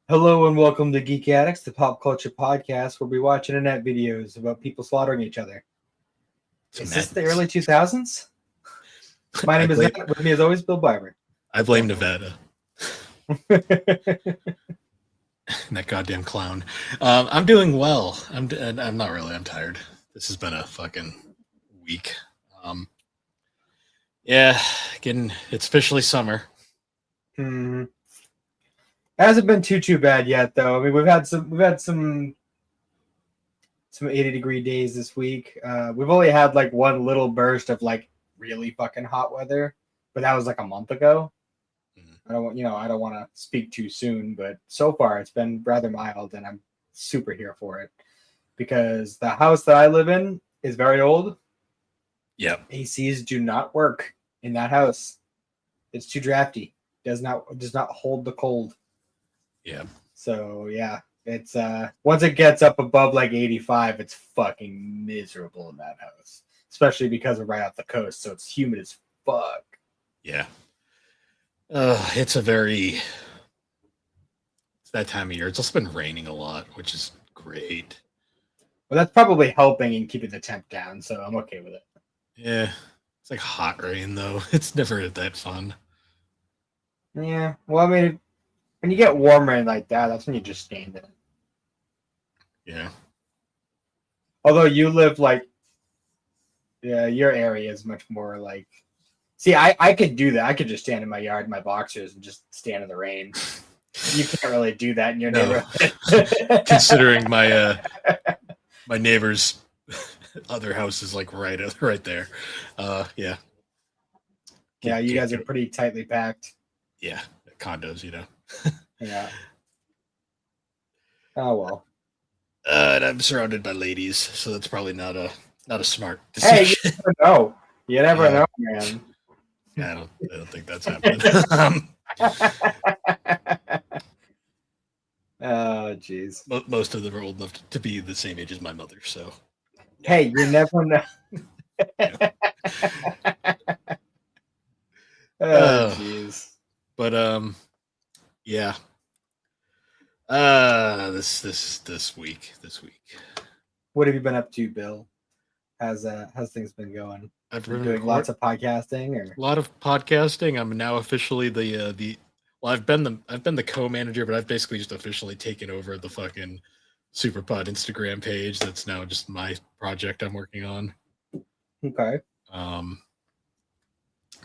Hello and welcome to Geek Addicts, the pop culture podcast where we watch internet videos about people slaughtering each other. Is this the early 2000s? My name is Matt. With me as always, Bill Byron. I blame Nevada. That goddamn clown. I'm doing well. I'm not really. I'm tired. This has been a fucking week. It's officially summer. Hasn't been too bad yet, though. I mean, we've had some 80-degree days this week. We've only had like one little burst of like really fucking hot weather, but that was like a month ago. I don't want to speak too soon, but so far it's been rather mild, and I'm super here for it because the house that I live in is very old. Yep. ACs do not work in that house. It's too drafty. Does not hold the cold. Yeah. So yeah, it's once it gets up above like 85, it's fucking miserable in that house, especially because we're right off the coast, so it's humid as fuck. Yeah. It's that time of year. It's also been raining a lot, which is great. Well, that's probably helping in keeping the temp down, so I'm okay with it. Yeah. It's like hot rain though. It's never that fun. Yeah. Well, I mean, when you get warm rain like that, that's when you just stand in it. Yeah. Although you live like, yeah, your area is much more like. See, I could do that. I could just stand in my yard in my boxers and just stand in the rain. You can't really do that in your neighborhood. Considering my my neighbor's other house is like right there. Yeah. Yeah, you guys are pretty tightly packed. Yeah, condos, Yeah. Oh well. And I'm surrounded by ladies, so that's probably not a smart decision. Hey, you never know. You never know, man. I don't think that's happening. Oh, jeez. Most of them are old enough to be the same age as my mother, so. Hey, you never know. Oh, jeez. But yeah. This week. What have you been up to, Bill? How's things been going? I've been doing lots of podcasting, or a lot of podcasting. I'm now officially I've been the co-manager, but I've basically just officially taken over the fucking SuperPod Instagram page. That's now just my project I'm working on. Okay.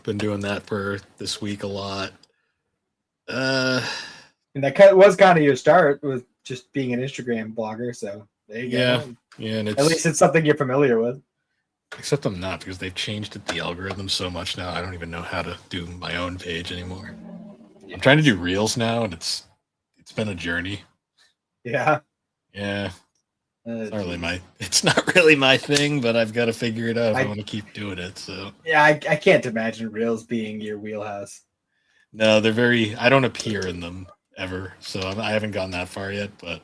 Been doing that for this week a lot. And that was kind of your start with just being an Instagram blogger. So there you go. Yeah, and at least it's something you're familiar with. Except I'm not, because they've changed the algorithm so much now. I don't even know how to do my own page anymore. Yeah. I'm trying to do reels now, and it's been a journey. Yeah. Yeah. It's not really my thing, but I've got to figure it out if I want to keep doing it. So yeah, I can't imagine reels being your wheelhouse. No, they're I don't appear in them ever, so I haven't gone that far yet, but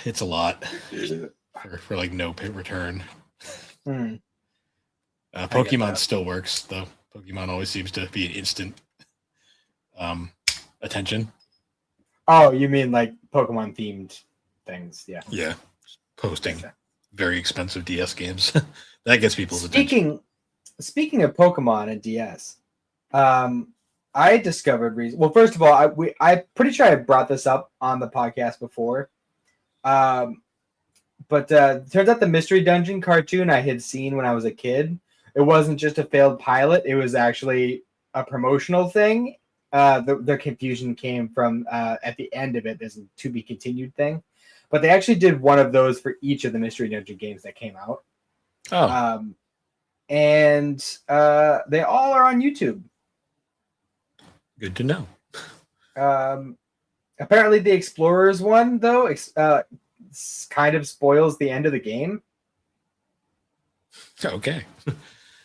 it's a lot for like no return. Pokemon still works though. Pokemon always seems to be an instant attention. Oh, you mean like Pokemon themed things? Yeah. Yeah. Posting very expensive DS games. That gets people's attention. Speaking of Pokemon and DS, I discovered well, first of all, I'm pretty sure I brought this up on the podcast before. But turns out the Mystery Dungeon cartoon I had seen when I was a kid, it wasn't just a failed pilot. It was actually a promotional thing. The confusion came from at the end of it, there's a to be continued thing. But they actually did one of those for each of the Mystery Dungeon games that came out. Oh. And they all are on YouTube. Good to know. Apparently the Explorers one, though, kind of spoils the end of the game. Okay.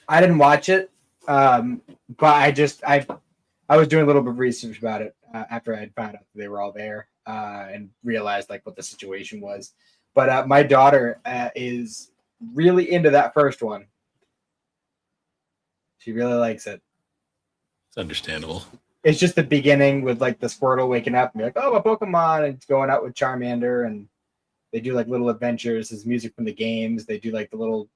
I didn't watch it, but I was doing a little bit of research about it after I had found out that they were all there and realized like what the situation was. But my daughter is really into that first one. She really likes it. It's understandable. it's just the beginning with like the Squirtle waking up and be like, oh, a Pokemon, and it's going out with Charmander, and they do like little adventures. There's music from the games. They do like the little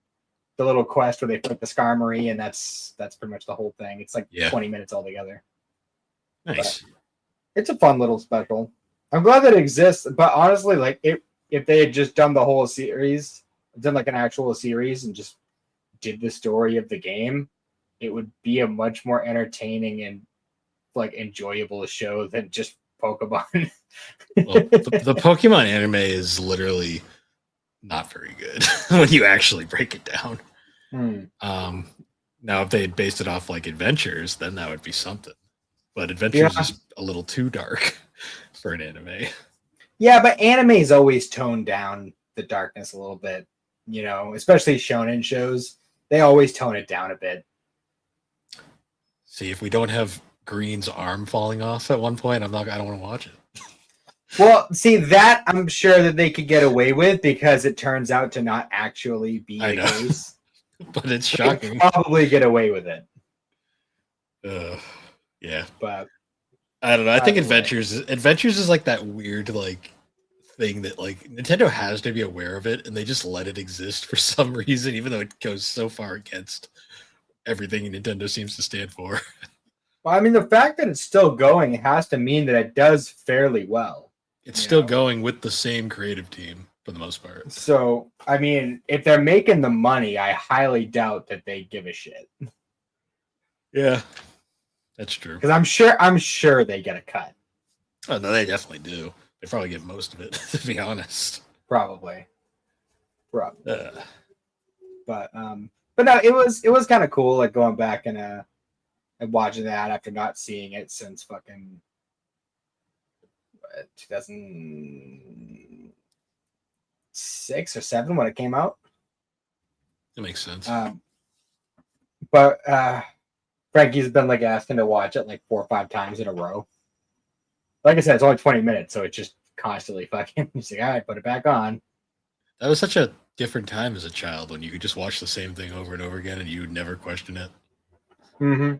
quest where they fight the Skarmory, and that's pretty much the whole thing. It's like 20 minutes altogether. Nice. But it's a fun little special. I'm glad that it exists, but honestly, like if they had just done the whole series, done like an actual series, and just did the story of the game, it would be a much more entertaining and like enjoyable show than just Pokemon. Well, the Pokemon anime is literally not very good when you actually break it down. Now, if they had based it off like Adventures, then that would be something. But Adventures is a little too dark for an anime. Yeah, but animes always tone down the darkness a little bit, you know, especially shonen shows. They always tone it down a bit. See, if we don't have Green's arm falling off at one point, I don't want to watch it. Well, see, that I'm sure that they could get away with because it turns out to not actually be the case. But it's shocking. They probably get away with it. Yeah. But I don't know. I think Adventures is like that weird like thing that like Nintendo has to be aware of it, and they just let it exist for some reason, even though it goes so far against everything Nintendo seems to stand for. Well, I mean, the fact that it's still going has to mean that it does fairly well. It's still going with the same creative team for the most part. So, I mean, if they're making the money, I highly doubt that they give a shit. Yeah, that's true. Because I'm sure they get a cut. Oh no, they definitely do. They probably get most of it, to be honest. Probably. But no, it was kind of cool, like going back and watching that after not seeing it since fucking 2006 or 7 when it came out. That makes sense. But Frankie's been like asking to watch it like 4 or 5 times in a row. Like I said, it's only 20 minutes, so it's just constantly fucking. He's like, all right, put it back on. That was such a different time as a child when you could just watch the same thing over and over again and you would never question it. Mm-hmm.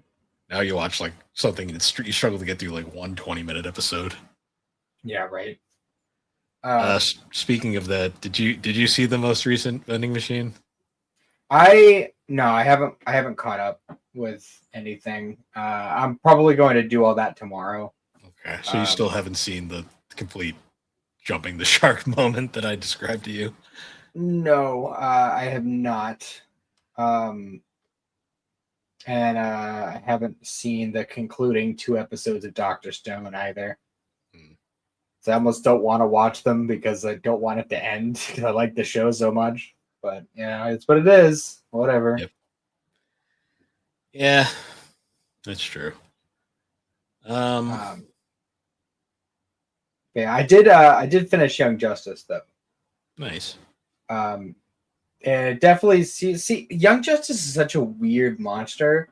Now you watch like something and you struggle to get through like one 20-minute episode. Yeah, right. Speaking of that, did you see the most recent vending machine? I haven't caught up with anything. I'm probably going to do all that tomorrow. Okay, so you still haven't seen the complete jumping the shark moment that I described to you? No, I have not. And I haven't seen the concluding 2 episodes of Dr. Stone either. So I almost don't want to watch them because I don't want it to end because I like the show so much. But yeah, it's what it is. Whatever. Yep. Yeah, that's true. Yeah, I did finish Young Justice though. Nice. And definitely see Young Justice is such a weird monster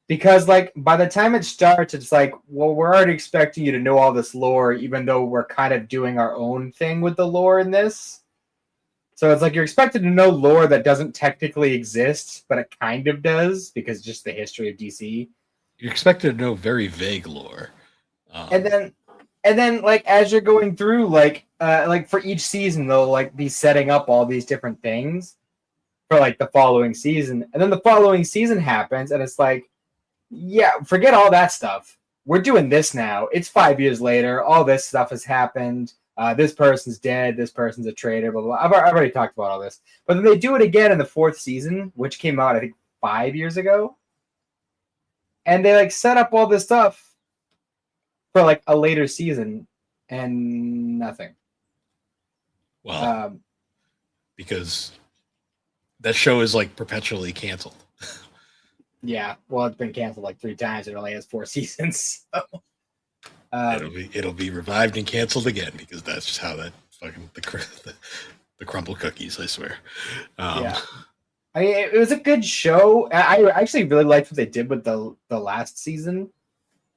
because like by the time it starts, it's like, well, we're already expecting you to know all this lore, even though we're kind of doing our own thing with the lore in this. So it's like you're expected to know lore that doesn't technically exist, but it kind of does because just the history of DC. You're expected to know very vague lore. And then like as you're going through, like for each season, they'll like be setting up all these different things for like the following season. And then the following season happens, and it's like, yeah, forget all that stuff. We're doing this now. It's 5 years later. All this stuff has happened. This person's dead. This person's a traitor. Blah, blah, blah. I've already talked about all this. But then they do it again in the 4th season, which came out, I think, 5 years ago. And they like set up all this stuff for like a later season and nothing. Well, because that show is like perpetually canceled. Yeah, well, it's been canceled like 3 times. It only has 4 seasons. So. It'll be revived and canceled again because that's just how that fucking the crumble cookies. I swear. Yeah, I mean, it was a good show. I actually really liked what they did with the last season,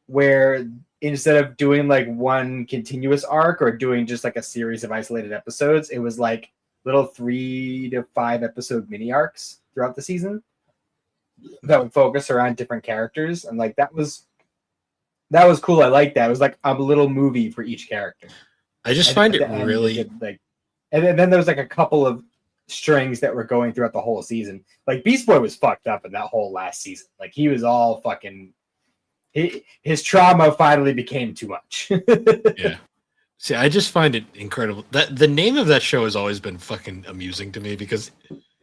where instead of doing like one continuous arc or doing just like a series of isolated episodes, it was like little 3 to 5 episode mini arcs throughout the season that would focus around different characters, and like that was that was cool. I like that. It was like a little movie for each character. I just And find at it the end, really like, and then there was like a couple of strings that were going throughout the whole season. Like Beast Boy was fucked up in that whole last season. Like he was all fucking. His trauma finally became too much. yeah. See, I just find it incredible that the name of that show has always been fucking amusing to me because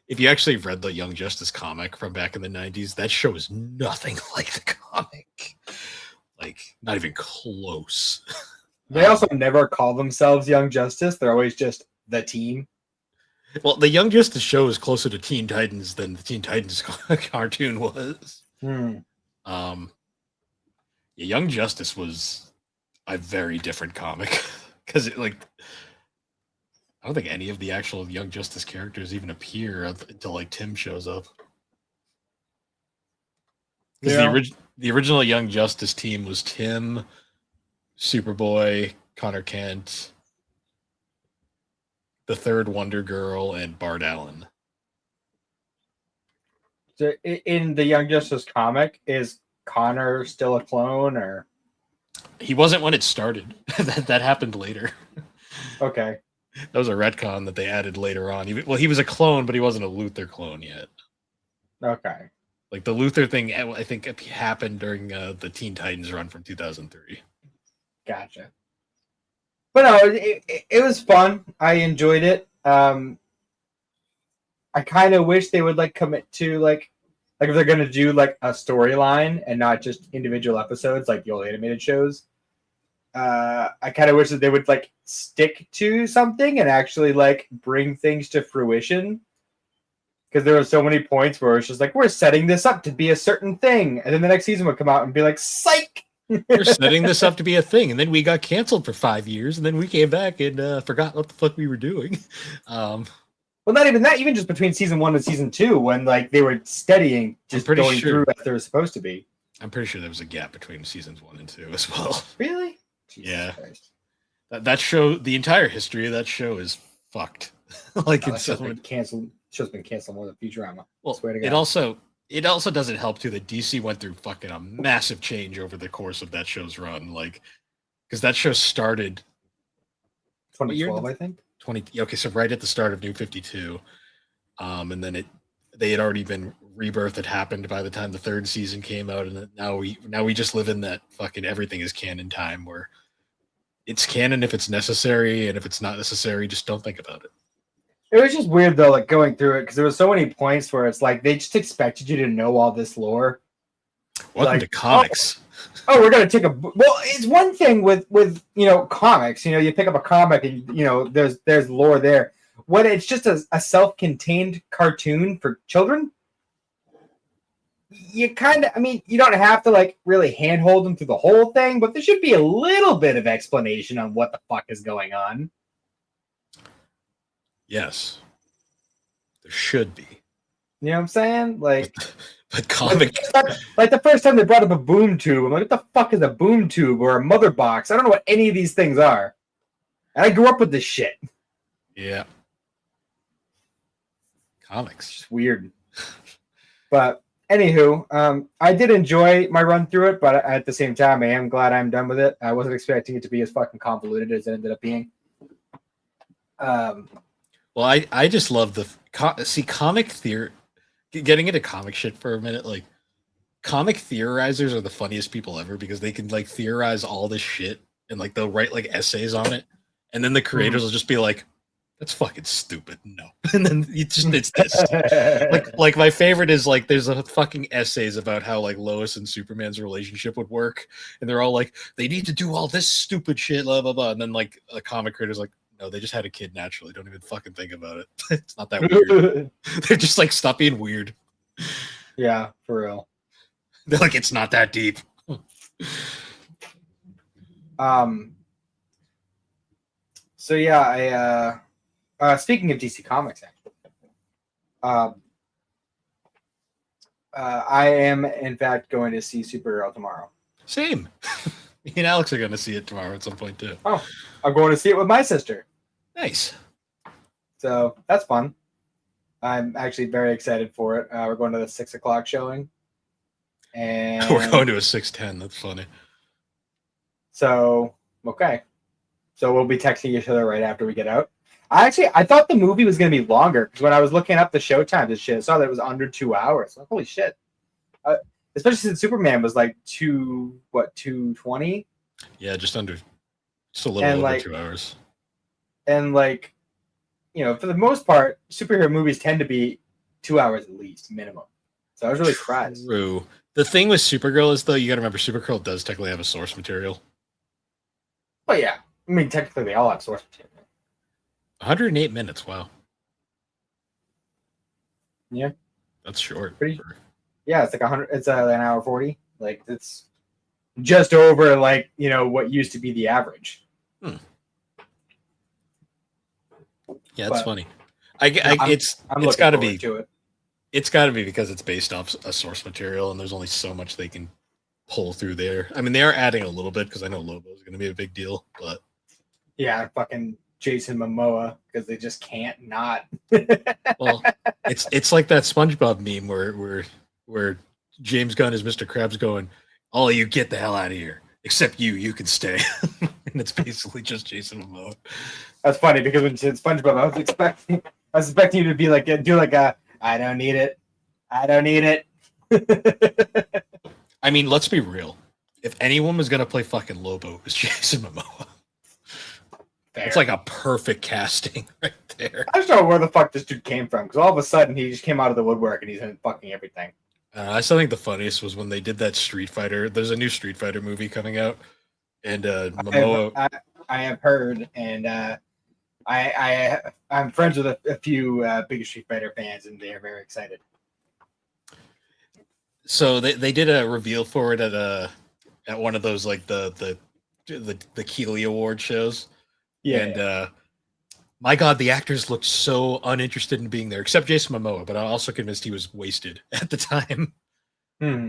if you actually read the Young Justice comic from back in the 90s, that show is nothing like the comic. Like, not even close. They also never call themselves Young Justice. They're always just the team. Well, the Young Justice show is closer to Teen Titans than the Teen Titans cartoon was. Young Justice was a very different comic because I don't think any of the actual Young Justice characters even appear until like Tim shows up. Because the original Young Justice team was Tim, Superboy, Connor Kent, the Third Wonder Girl, and Bart Allen. So in the Young Justice comic, is Connor still a clone, or he wasn't when it started? that happened later. Okay, that was a retcon that they added later on. He was a clone, but he wasn't a Luthor clone yet. Okay, like the Luthor thing, I think it happened during the Teen Titans run from 2003. Gotcha. But no, it was fun. I enjoyed it. I kind of wish they would like commit to like if they're gonna do like a storyline and not just individual episodes like the old animated shows. I kind of wish that they would like stick to something and actually like bring things to fruition. Because there were so many points where it's just like we're setting this up to be a certain thing, and then the next season would come out and be like, "Psych." We're setting this up to be a thing, and then we got canceled for 5 years, and then we came back and forgot what the fuck we were doing. Well, not even that. Even just between season 1 and season 2, when like they were steadying, just going through as they were supposed to be. I'm pretty sure there was a gap between seasons 1 and 2 as well. Really? Jesus yeah. Christ. That show, the entire history of that show is fucked. Like it's been canceled. Show's been canceled more than Futurama. Well, swear to God. It also doesn't help too that DC went through fucking a massive change over the course of that show's run. Like, because that show started 2012, I think. Okay, so right at the start of New 52, and then they had already been Rebirth had happened by the time the third season came out, and now we just live in that fucking everything is canon time where it's canon if it's necessary, and if it's not necessary, just don't think about it. It was just weird though, like going through it, because there were so many points where it's like they just expected you to know all this lore. Welcome to comics. Oh, we're gonna take a well. It's one thing with comics. You pick up a comic and there's lore there. When it's just a self-contained cartoon for children, you you don't have to like really handhold them through the whole thing, but there should be a little bit of explanation on what the fuck is going on. Yes, there should be. You know what I'm saying? Like, but comic, like the first time they brought up a boom tube, I'm like, what the fuck is a boom tube or a mother box? I don't know what any of these things are. And I grew up with this shit. Yeah, comics, it's just weird. But anywho, I did enjoy my run through it, but at the same time, I am glad I'm done with it. I wasn't expecting it to be as fucking convoluted as it ended up being. Well, I just love comic theory. Getting into comic shit for a minute, like comic theorizers are the funniest people ever because they can like theorize all this shit and like they'll write like essays on it, and then the creators will just be like, "That's fucking stupid." No, and then it's this. like my favorite is like there's a fucking essays about how like Lois and Superman's relationship would work, and they're all like, they need to do all this stupid shit, blah blah blah, and then like a comic creator's like, no, they just had a kid naturally. Don't even fucking think about it. It's not that weird. They're just like, stop being weird. Yeah, for real. They're like, it's not that deep. So yeah, speaking of DC Comics, actually, I am in fact going to see Supergirl tomorrow. Same. Me and Alex are going to see it tomorrow at some point too. Oh, I'm going to see it with my sister. Nice. So that's fun. I'm actually very excited for it. We're going to the 6:00 showing. And we're going to a 6:10. That's funny. So okay. So we'll be texting each other right after we get out. I thought the movie was gonna be longer because when I was looking up the showtimes and shit, I saw that it was under 2 hours. Like, holy shit! Especially since Superman was like 220, Yeah, just a little and over like 2 hours. and like for the most part, superhero movies tend to be 2 hours at least minimum. So I was really surprised. True. The thing with Supergirl is though, you got to remember Supergirl does technically have a source material. But yeah, I mean technically they all have source material. 108 minutes. Wow. Yeah, That's short. pretty. Yeah, it's like 100. It's an hour 40. Like it's just over like what used to be the average. Yeah, it's But funny. I'm it's looking got to forward be to it. it's got to be because it's based off a source material, and there's only so much they can pull through there. I mean, they are adding a little bit because I know Lobo is going to be a big deal, but Yeah, fucking Jason Momoa because they just can't not. well, it's like that SpongeBob meme where James Gunn is Mr. Krabs going, "All of you get the hell out of here, except you can stay," and it's basically just Jason Momoa. That's funny because when you said SpongeBob, I was expecting you to be like do like a I don't need it. I don't need it. I mean, let's be real. If anyone was gonna play fucking Lobo, it was Jason Momoa. Fair. It's like a perfect casting right there. I just don't know where the fuck this dude came from because all of a sudden he just came out of the woodwork and he's in fucking everything. I still think the funniest was when they did that Street Fighter. There's a new Street Fighter movie coming out, and Momoa. I have heard, and I'm friends with a few big Street Fighter fans, and they are very excited. So they did a reveal for it at one of those like the Keeley Award shows. Yeah. And my God, the actors looked so uninterested in being there, except Jason Momoa. But I'm also convinced he was wasted at the time. Hmm.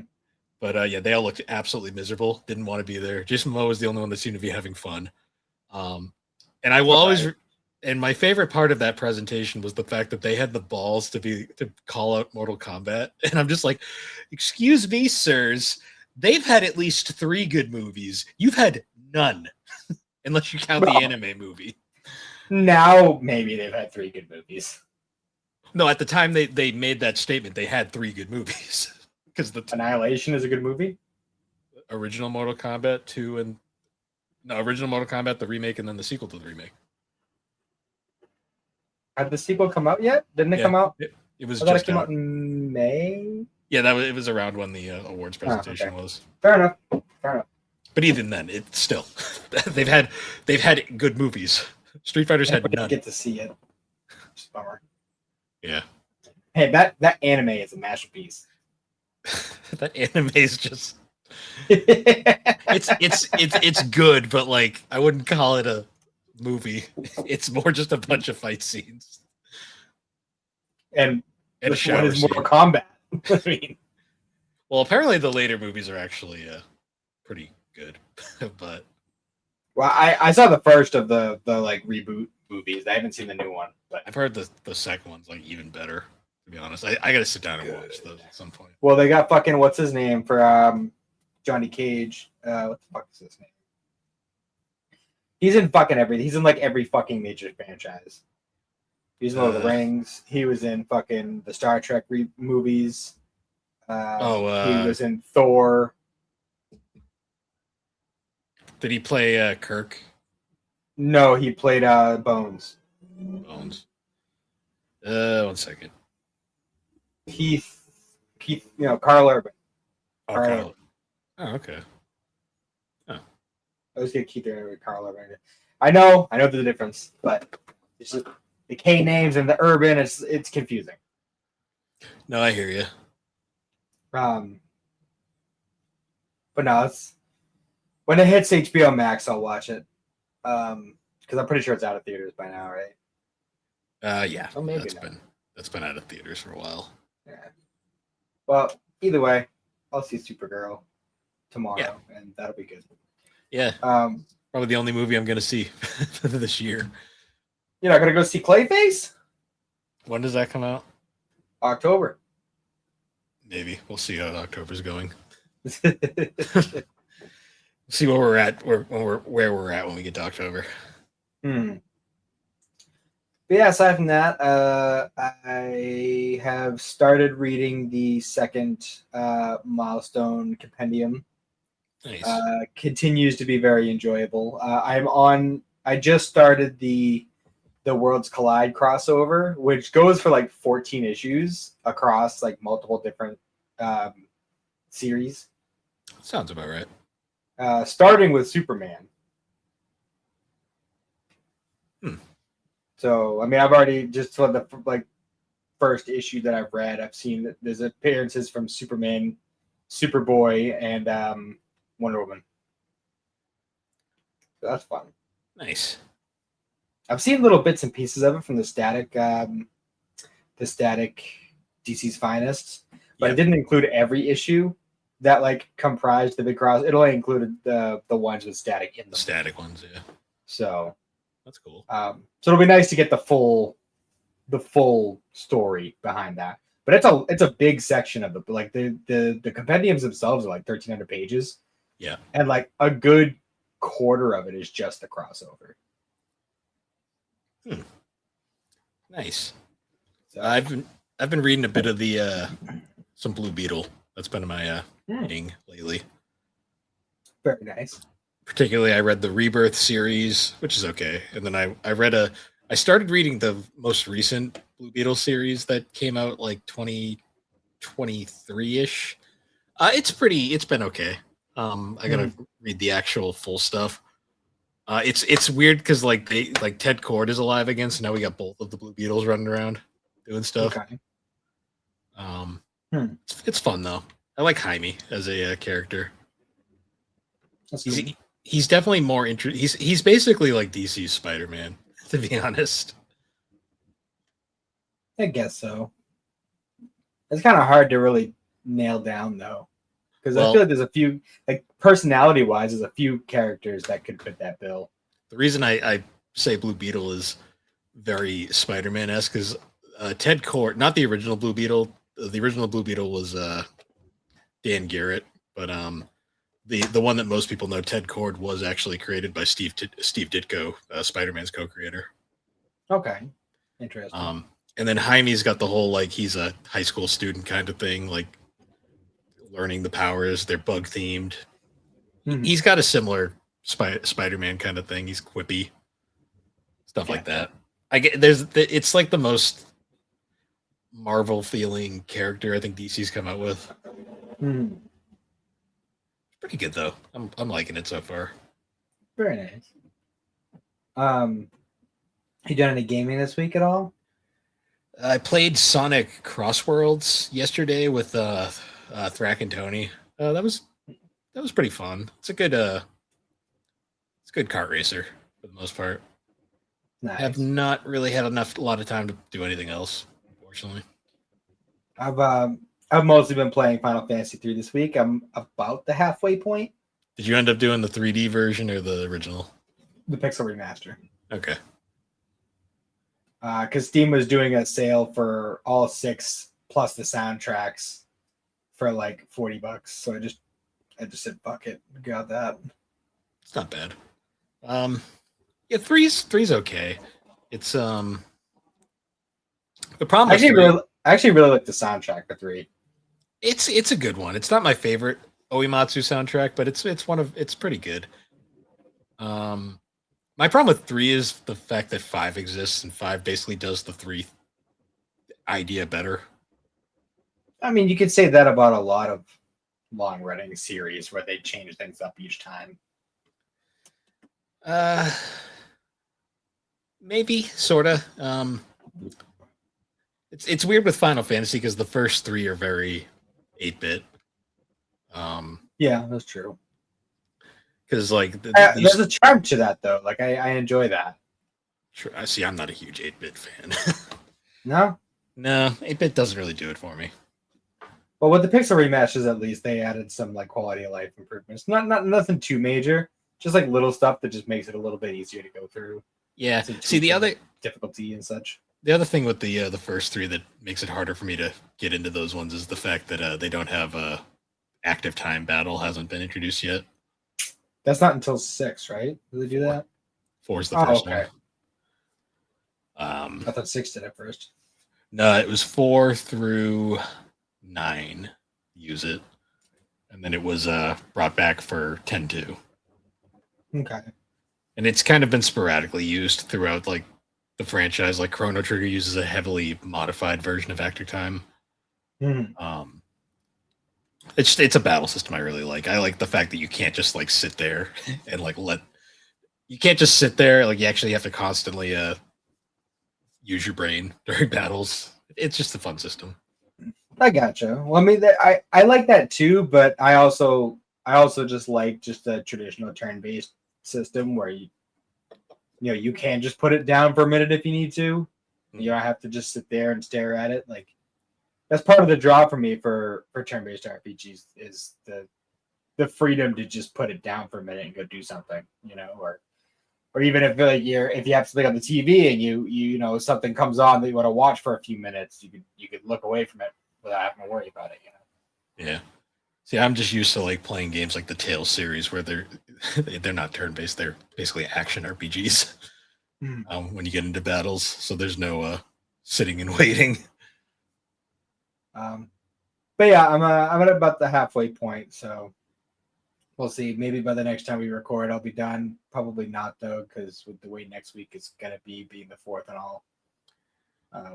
But yeah, they all looked absolutely miserable. Didn't want to be there. Jason Momoa was the only one that seemed to be having fun. And I will always. And my favorite part of that presentation was the fact that they had the balls to call out Mortal Kombat. And I'm just like, excuse me, sirs. They've had at least 3 good movies. You've had none, unless you count the anime movie. Now maybe they've had 3 good movies. No, at the time they made that statement, they had 3 good movies. Because the Annihilation is a good movie. Original Mortal Kombat 2 and original Mortal Kombat, the remake, and then the sequel to the remake. Had the sequel come out yet? Didn't it come out? It was just just came out in May. Yeah, it was around when the awards presentation was. Fair enough. But even then, it's still they've had good movies. Street Fighter's had none. Get to see it. Just a bummer. Yeah. Hey, that anime is a masterpiece. That anime is just it's good, but like I wouldn't call it a movie. It's more just a bunch of fight scenes and a shower what is scene. Mortal Kombat? I mean, well, apparently the later movies are actually pretty good, but well, I saw the first of the like reboot movies. I haven't seen the new one, but I've heard the second one's like even better. To be honest, I got to sit down and watch those at some point. Well, they got fucking what's his name for Johnny Cage. What the fuck is his name? He's in fucking everything. He's in like every fucking major franchise. He's in Lord of the Rings. He was in fucking the Star Trek movies. He was in Thor. Did he play Kirk? No, he played Bones. Bones. 1 second. Keith, Carl Urban. Carl. Oh, okay. I always get Keith Urban with Carl Urban. I know the difference, but it's just the K names and the Urban. It's confusing. No, I hear you. But no, it's when it hits HBO Max, I'll watch it. Because I'm pretty sure it's out of theaters by now, right? Yeah. Oh, maybe that's been out of theaters for a while. Yeah. Well, either way, I'll see Supergirl tomorrow, and that'll be good. Yeah. Probably the only movie I'm going to see this year. You're not going to go see Clayface? When does that come out? October. Maybe. We'll see how October's going. See where we're at, where we're at when we get to October. Hmm. But yeah, aside from that, I have started reading the second milestone compendium. Nice. Continues to be very enjoyable. I just started the Worlds Collide crossover, which goes for like 14 issues across like multiple different um, series. Sounds about right. Starting with Superman. Hmm. So I mean, I've already just for the like first issue that I've read, I've seen that there's appearances from Superman, Superboy, and Wonder Woman. So that's fun. Nice. I've seen little bits and pieces of it from the static DC's Finest, but it didn't include every issue that like comprised the big cross. It only included the ones with static in them. The static ones, yeah. So that's cool. So it'll be nice to get the full story behind that. But it's a big section of the compendiums themselves are like 1,300 pages. Yeah, and like a good quarter of it is just the crossover. Nice. So, I've been reading a bit of the some Blue Beetle. That's been my reading lately. Very nice. Particularly, I read the Rebirth series, which is okay, and then I started reading the most recent Blue Beetle series that came out like 2023 ish. It's been okay. I gotta read the actual full stuff. It's weird because like Ted Kord is alive again, so now we got both of the Blue Beetles running around doing stuff. Okay. It's fun though. I like Jaime as a character. That's cool. He's definitely more interesting. He's basically like DC's Spider-Man, to be honest. I guess so. It's kind of hard to really nail down though, because I feel like there's a few, like personality-wise, there's a few characters that could fit that bill. The reason I say Blue Beetle is very Spider-Man-esque is Ted Kord, not the original Blue Beetle. The original Blue Beetle was Dan Garrett, but the one that most people know, Ted Kord, was actually created by Steve Ditko, Spider-Man's co-creator. Okay, interesting. And then Jaime's got the whole like he's a high school student kind of thing, like learning the powers. They're bug themed. Mm-hmm. He's got a similar Spider-Man kind of thing. He's quippy, stuff like that. It's like the most Marvel feeling character I think DC's come out with. Mm-hmm. Pretty good though. I'm liking it so far. Very nice. You done any gaming this week at all? I played Sonic Crossworlds yesterday with Thrack and Tony. That was pretty fun. It's a good kart racer for the most part. Nice. I have not really had a lot of time to do anything else, unfortunately. I've mostly been playing Final Fantasy 3 this week. I'm about the halfway point. Did you end up doing the 3D version or the original? The Pixel Remaster. Okay. Because Steam was doing a sale for all 6 plus the soundtracks for like $40. So I just said fuck it, got that. It's not bad. Yeah, three's okay. It's the problem. I actually really like the soundtrack for 3. It's a good one. It's not my favorite Oimatsu soundtrack, but it's pretty good. My problem with 3 is the fact that 5 exists, and 5 basically does the 3 idea better. I mean, you could say that about a lot of long-running series where they change things up each time. Maybe, sorta. It's weird with Final Fantasy because the first 3 are very 8-bit. Yeah, that's true. Because like there's a charm to that though. Like I enjoy that. Sure, I see. I'm not a huge 8-bit fan. No, 8-bit doesn't really do it for me. But with the Pixel remasters, at least they added some like quality of life improvements. Not nothing too major. Just like little stuff that just makes it a little bit easier to go through. Yeah. See the other difficulty and such. The other thing with the first 3 that makes it harder for me to get into those ones is the fact that they don't have active time battle hasn't been introduced yet. That's not until 6, right? Do they do that? 4 is the Oh, first okay. one. I thought 6 did it first. No, it was 4 through 9. Use it, and then it was brought back for 10-2. Okay. And it's kind of been sporadically used throughout like the franchise. Like Chrono Trigger uses a heavily modified version of Actor Time. Mm-hmm. It's a battle system I really like. I like the fact that you can't just like sit there and like you can't just sit there. Like you actually have to constantly use your brain during battles. It's just a fun system. I gotcha. Well, I mean, I like that too, but I also just like just a traditional turn-based system where you can just put it down for a minute if you need to. You don't have to just sit there and stare at it. Like that's part of the draw for me for turn-based RPGs is the freedom to just put it down for a minute and go do something, or even if like if you have something on the TV and you know something comes on that you want to watch for a few minutes, you could look away from it without having to worry about it. Yeah. See, I'm just used to like playing games like the Tales series where they're not turn-based; they're basically action RPGs. When you get into battles, so there's no sitting and waiting. But yeah, I'm at about the halfway point, so we'll see. Maybe by the next time we record, I'll be done. Probably not though, because with the way next week is gonna be being the 4th and all,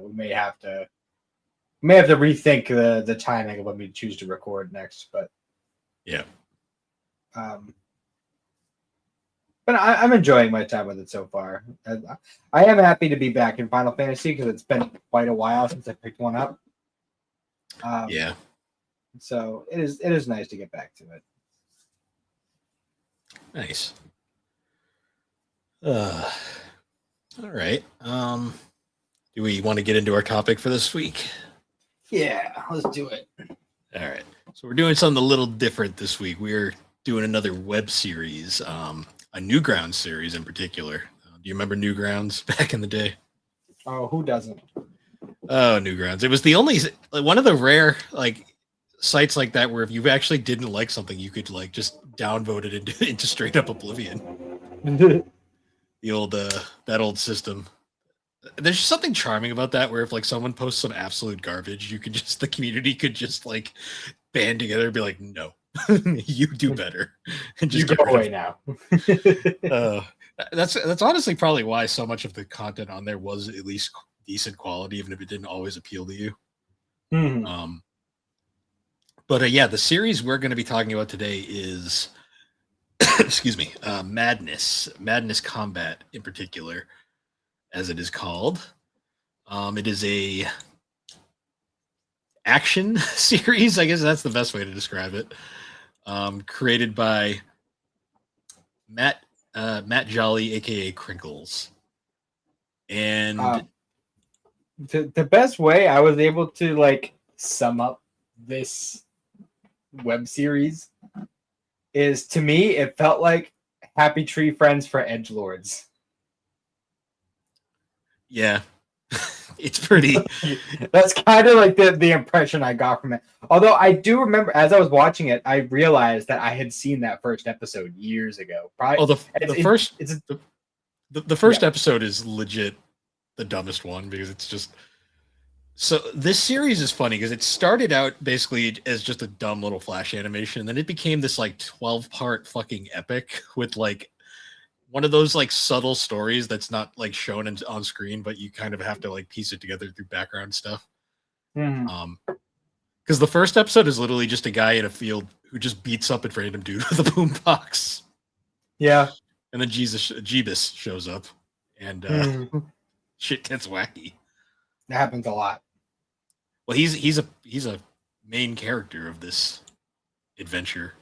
we may have to rethink the timing of when we choose to record next. But yeah, but I'm enjoying my time with it so far. I am happy to be back in Final Fantasy because it's been quite a while since I picked one up. Yeah. So it is nice to get back to it. Nice. All right. Do we want to get into our topic for this week? Yeah, let's do it. All right. So we're doing something a little different this week. We're doing another web series, a Newgrounds series in particular. Do you remember Newgrounds back in the day? Oh, who doesn't? Oh, Newgrounds. It was the only one of the rare like sites like that where if you actually didn't like something, you could like just downvote it into straight up oblivion. The old that old system. There's something charming about that where if like someone posts some absolute garbage, the community could just like band together and be like, no, you do better. And just you go away now. That's honestly probably why so much of the content on there was at least decent quality, even if it didn't always appeal to you. Mm-hmm. But yeah, the series we're going to be talking about today is, excuse me, Madness Combat in particular, as it is called. It is a action series, I guess that's the best way to describe it. Created by Matt Jolly, aka Crinkles, and the best way I was able to like sum up this web series is, to me, it felt like Happy Tree Friends for edgelords. Yeah. It's pretty. That's kind of like the impression I got from it. Although I do remember, as I was watching it, I realized that I had seen that first episode years ago. Probably. The first episode is legit the dumbest one because it's just. So this series is funny because it started out basically as just a dumb little flash animation, and then it became this like 12-part fucking epic with like one of those like subtle stories that's not like shown on screen, but you kind of have to like piece it together through background stuff. Because the first episode is literally just a guy in a field who just beats up a random dude with a boombox. Yeah. And then Jeebus shows up, and shit gets wacky. That happens a lot. Well, he's a main character of this adventure,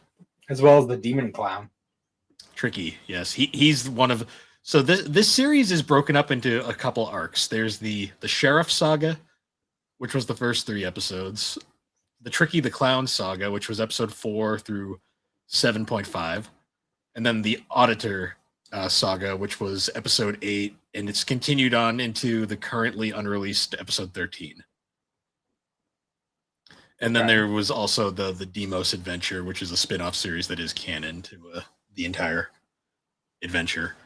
as well as the demon clown. Tricky, yes, he's one of. So this series is broken up into a couple arcs. There's the Sheriff Saga, which was the first 3 episodes. The Tricky the Clown Saga, which was episode 4 through 7.5, and then the Auditor Saga, which was episode 8, and it's continued on into the currently unreleased episode 13. And then there was also the Demos Adventure, which is a spin-off series that is canon to the entire adventure.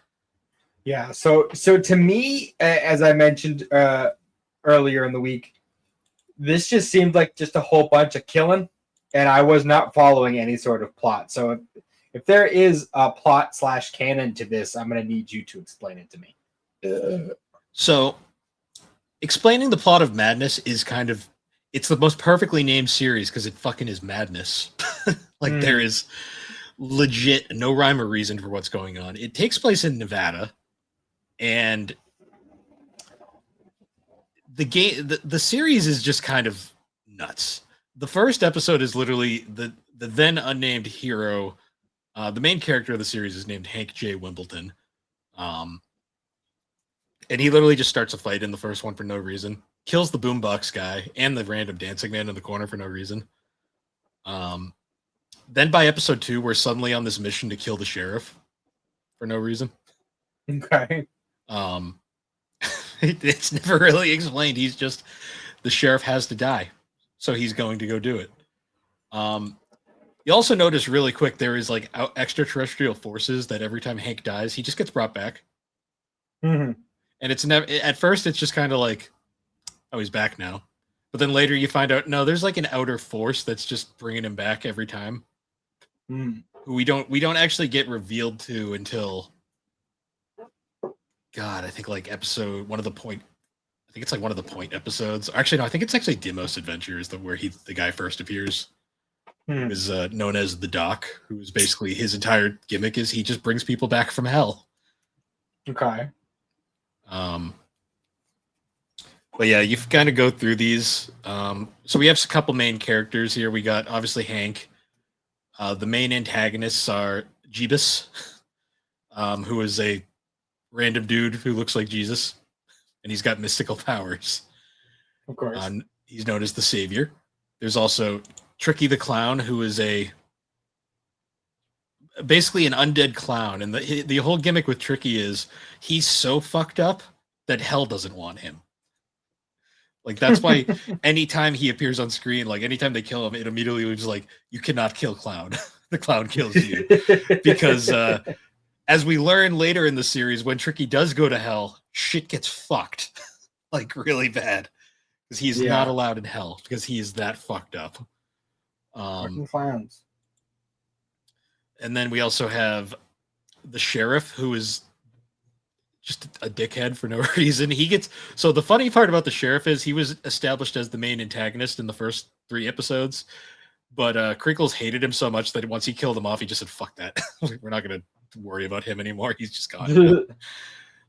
Yeah. So to me, as I mentioned earlier in the week, this just seemed like just a whole bunch of killing, and I was not following any sort of plot. So if there is a plot / canon to this, I'm going to need you to explain it to me. So explaining the plot of Madness is it's the most perfectly named series because it fucking is madness. Like there is legit no rhyme or reason for what's going on. It takes place in Nevada, and the series is just kind of nuts. The first episode is literally the then unnamed hero. The main character of the series is named Hank J. Wimbledon. And he literally just starts a fight in the first one for no reason. Kills the boombox guy and the random dancing man in the corner for no reason. Then by episode 2, we're suddenly on this mission to kill the sheriff for no reason. Okay. It's never really explained. He's just, the sheriff has to die, so he's going to go do it. You also notice really quick there is like extraterrestrial forces that every time Hank dies, he just gets brought back. Mm-hmm. And it's never, at first it's just kind of like, oh, he's back now. But then later you find out, no, there's like an outer force that's just bringing him back every time. Who we don't actually get revealed to until, God, I think like episode one of the point. I think it's like one of the point episodes. Actually, no, I think it's actually Dimos Adventures, where the guy first appears. Who is known as the Doc, who is basically his entire gimmick is he just brings people back from hell. Okay. But yeah, you kind of go through these. So we have a couple main characters here. We got obviously Hank. The main antagonists are Jeebus, who is a random dude who looks like Jesus, and he's got mystical powers. Of course. He's known as the Savior. There's also Tricky the Clown, who is basically an undead clown, and the whole gimmick with Tricky is he's so fucked up that hell doesn't want him. Like that's why anytime he appears on screen, like anytime they kill him, it immediately was like, you cannot kill Clown. The clown kills you. Because as we learn later in the series, when Tricky does go to hell, shit gets fucked. Like really bad. Because he's not allowed in hell because he is that fucked up. Fucking clowns. And then we also have the sheriff, who is just a dickhead for no reason. So the funny part about the sheriff is he was established as the main antagonist in the first 3 episodes, but Crinkles hated him so much that once he killed him off, he just said, fuck that. We're not going to worry about him anymore. He's just gone.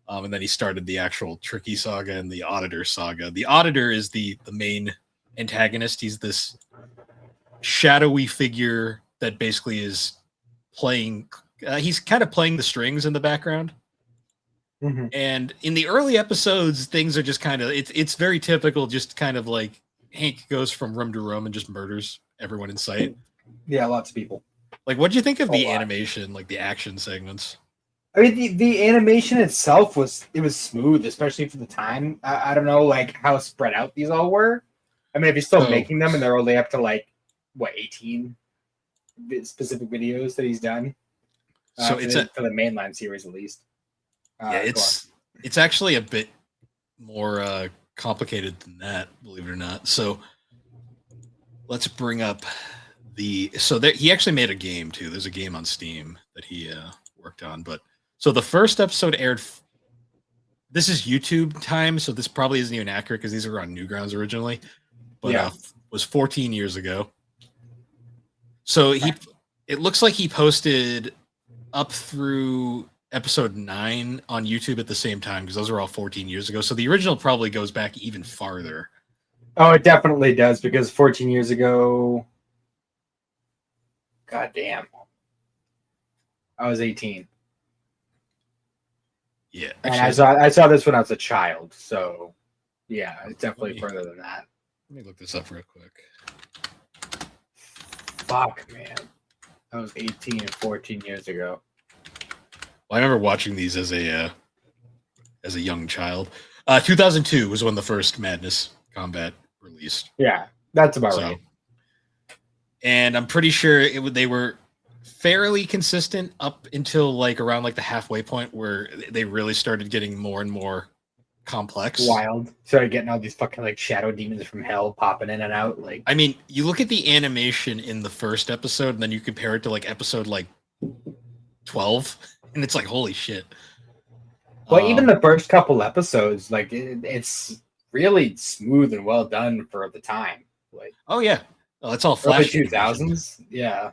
And then he started the actual Tricky saga and the Auditor saga. The Auditor is the main antagonist. He's this shadowy figure that basically is playing, he's kind of playing the strings in the background. Mm-hmm. And in the early episodes, things are just kind of, it's very typical, just kind of like Hank goes from room to room and just murders everyone in sight. Yeah, lots of people. Like, what do you think of the animation, like the action segments? I mean, the animation itself was smooth, especially for the time. I don't know, like how spread out these all were. I mean, if you're still making them and they're only up to like 18 specific videos that he's done. So it's for the mainline series at least. It's actually a bit more complicated than that, believe it or not. So let's bring up he actually made a game too. There's a game on Steam that he worked on. But so the first episode aired. This is YouTube time, so this probably isn't even accurate because these were on Newgrouds originally. But was 14 years ago. So it looks like he posted up through episode 9 on YouTube at the same time because those are all 14 years ago. So the original probably goes back even farther. Oh, it definitely does because 14 years ago, god damn, I was 18. Yeah, actually, and I saw this when I was a child. So yeah, it's definitely further than that. Let me look this up real quick. Fuck, man. I was 18 and 14 years ago. Well, I remember watching these as a young child. 2002 was when the first Madness Combat released. Yeah, that's about right. And I'm pretty sure they were fairly consistent up until like around like the halfway point where they really started getting more and more complex. Wild. Started getting all these fucking like shadow demons from hell popping in and out. Like, I mean, you look at the animation in the first episode and then you compare it to like episode like 12 and it's like, holy shit. well, even the first couple episodes, like it's really smooth and well done for the time. Like, oh yeah, it's all early Flash 2000s. Yeah,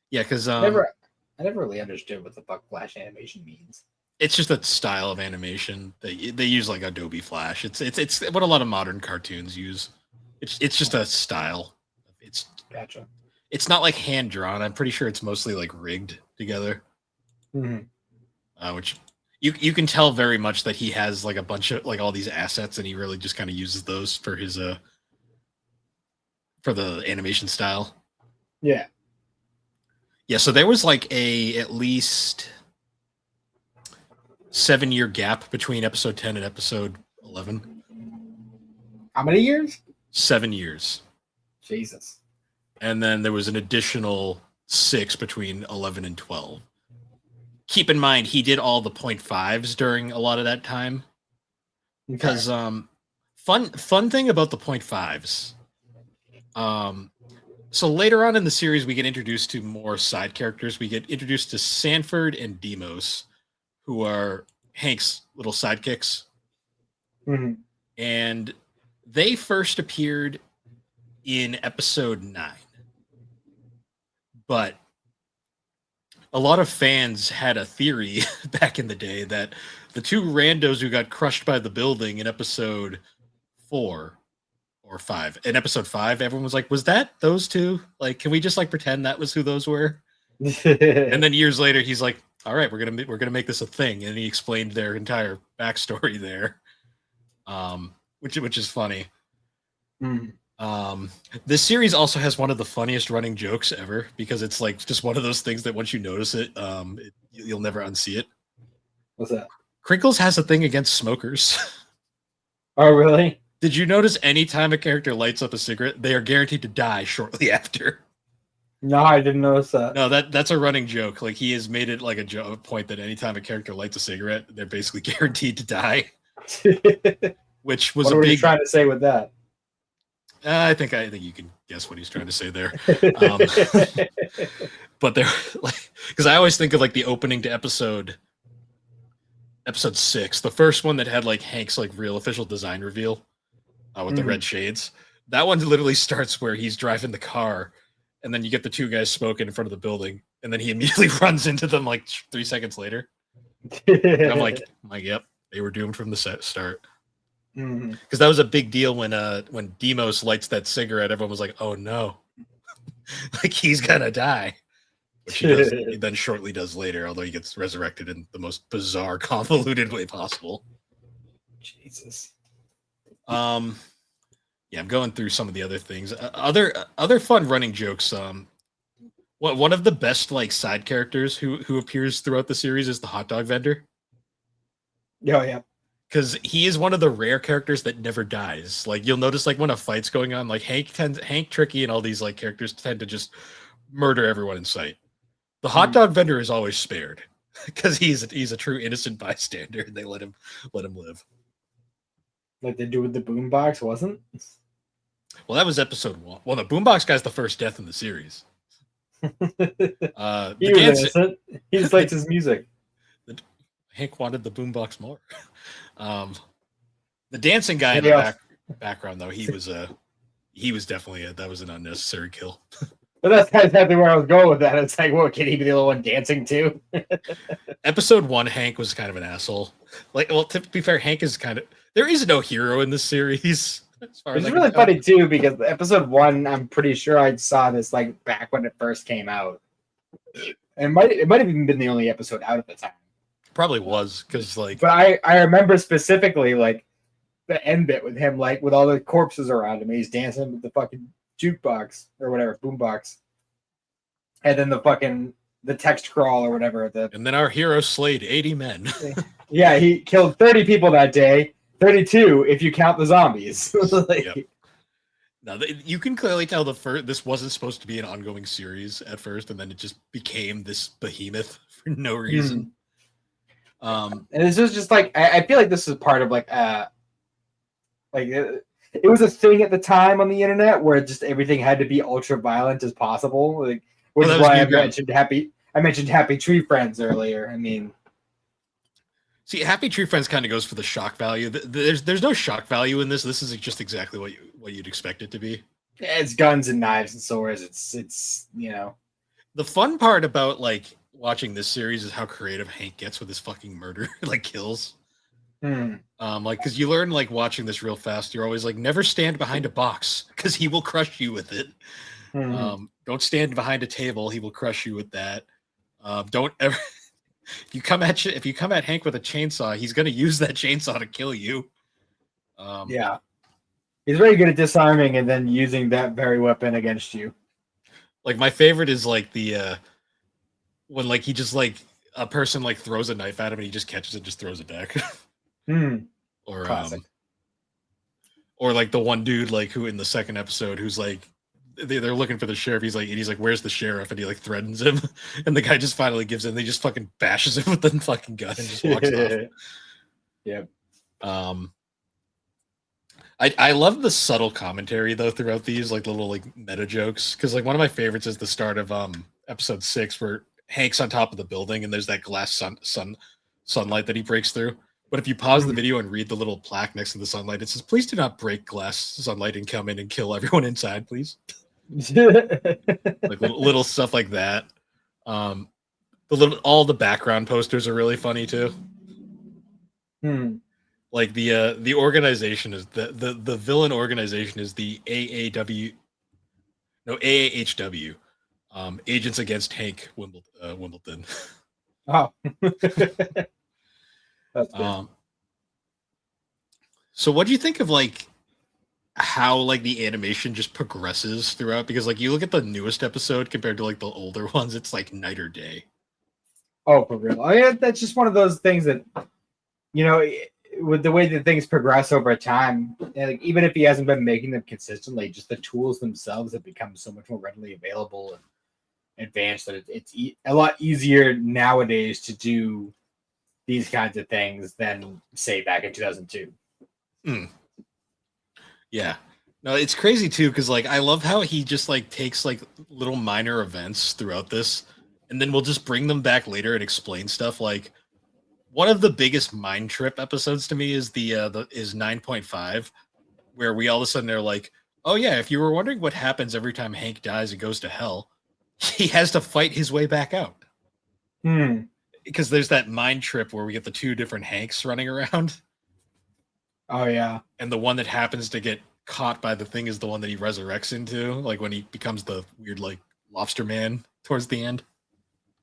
yeah, because I never really understood what the fuck Flash animation means. it's just a style of animation. They use like Adobe Flash. It's what a lot of modern cartoons use. It's just a style. It's Gotcha. It's not like hand drawn. I'm pretty sure it's mostly like rigged together. Which you can tell very much that he has like a bunch of like all these assets, and he really just kind of uses those for his for the animation style. Yeah. Yeah. So there was like a at least 7-year gap between episode 10 and episode 11. How many years? 7 years. Jesus. And then there was an additional 6 between 11 and 12. Keep in mind, he did all the 0.5s during a lot of that time. Because fun thing about the 0.5s. So later on in the series, we get introduced to more side characters. We get introduced to Sanford and Demos, who are Hank's little sidekicks. And they first appeared in episode 9. But a lot of fans had a theory back in the day that the two randos who got crushed by the building in episode 4 or 5, in episode 5, everyone was like, was that those two? Like, can we just like pretend that was who those were? And then years later, he's like, all right, we're gonna make this a thing. And he explained their entire backstory there. Which is funny. This series also has one of the funniest running jokes ever, because it's like just one of those things that once you notice it, you'll never unsee it. What's that? Crinkles has a thing against smokers. Oh, really? Did you notice any time a character lights up a cigarette, they are guaranteed to die shortly after? No, I didn't notice that. No, that's a running joke. Like, he has made it like a point that anytime a character lights a cigarette, they're basically guaranteed to die. Which was what were you trying to say with that? I think you can guess what he's trying to say there. But they're like, because I always think of like the opening to episode 6, the first one that had like Hank's like real official design reveal with the red shades. That one literally starts where he's driving the car, and then you get the two guys smoking in front of the building, and then he immediately runs into them like 3 seconds later. And I'm like, yep, they were doomed from the start. Because that was a big deal when Demos lights that cigarette. Everyone was like, "Oh no, like he's gonna die," which he then shortly does later. Although he gets resurrected in the most bizarre, convoluted way possible. Jesus. Yeah, I'm going through some of the other things. Other fun running jokes. One of the best like side characters who appears throughout the series is the hot dog vendor. Oh yeah. Because he is one of the rare characters that never dies. Like, you'll notice, like, when a fight's going on, like Hank, Tricky, and all these like characters tend to just murder everyone in sight. The hot dog vendor is always spared because he's a true innocent bystander, and they let him live. Like they do with the boombox, wasn't? Well, that was episode 1. Well, the boombox guy's the first death in the series. He was innocent. He just liked his music. Hank wanted the boombox more. The dancing guy in the background, though, he was definitely that was an unnecessary kill. But that's exactly where I was going with that. It's like, what, can he be the only one dancing too? Episode 1, Hank was kind of an asshole. Like, well, to be fair, Hank is kind of, there is no hero in this series. It's really funny too, because episode 1, I'm pretty sure I saw this like back when it first came out. And it might have even been the only episode out at the time. Probably was, because like, but I remember specifically like the end bit with him, like with all the corpses around him, he's dancing with the fucking jukebox or whatever, boombox, and then the text crawl or whatever. And then our hero slayed 80 men. Yeah, he killed 30 people that day, 32 if you count the zombies. Yep. No, you can clearly tell this wasn't supposed to be an ongoing series at first, and then it just became this behemoth for no reason. And this was just like I feel like this is part of it was a thing at the time on the internet where just everything had to be ultra violent as possible. Like, which is why I mentioned Happy Tree Friends earlier. I mean, see, Happy Tree Friends kind of goes for the shock value. There's no shock value in this. This is just exactly what you'd expect it to be. It's guns and knives and swords. It's The fun part about like watching this series is how creative Hank gets with his fucking murder, like kills. Like, because you learn like watching this real fast. You're always like, never stand behind a box because he will crush you with it. Don't stand behind a table; he will crush you with that. Don't ever. If you come at Hank with a chainsaw, he's going to use that chainsaw to kill you. Yeah, he's very good at disarming and then using that very weapon against you. Like my favorite is like the when like he just like a person like throws a knife at him and he just catches it, and just throws it back. Or classic. Or like the one dude like who in the second episode who's like they're looking for the sheriff. He's like, where's the sheriff? And he like threatens him, and the guy just finally gives in. They just fucking bashes him with the fucking gun and just walks off. Yep. I love the subtle commentary though throughout these like little like meta jokes, because like one of my favorites is the start of episode 6 where Hank's on top of the building and there's that glass sunlight that he breaks through. But if you pause the video and read the little plaque next to the sunlight, it says, "Please do not break glass sunlight and come in and kill everyone inside, please." Like little stuff like that. All the background posters are really funny too. Like the organization is the villain organization is the AAHW, Agents Against Hank Wimbledon. Oh. That's good. So what do you think of like how like the animation just progresses throughout? Because like you look at the newest episode compared to like the older ones, it's like night or day. Oh, for real. I mean, that's just one of those things that, with the way that things progress over time, like, even if he hasn't been making them consistently, just the tools themselves have become so much more readily available and advanced that it's a lot easier nowadays to do these kinds of things than say back in 2002. Yeah, no, it's crazy too, because like I love how he just like takes like little minor events throughout this, and then we'll just bring them back later and explain stuff. Like one of the biggest mind trip episodes to me is the 9.5, where we all of a sudden are like, oh yeah, if you were wondering what happens every time Hank dies and goes to hell, he has to fight his way back out. Because there's that mind trip where we get the two different Hanks running around. Oh yeah. And the one that happens to get caught by the thing is the one that he resurrects into, like when he becomes the weird like lobster man towards the end.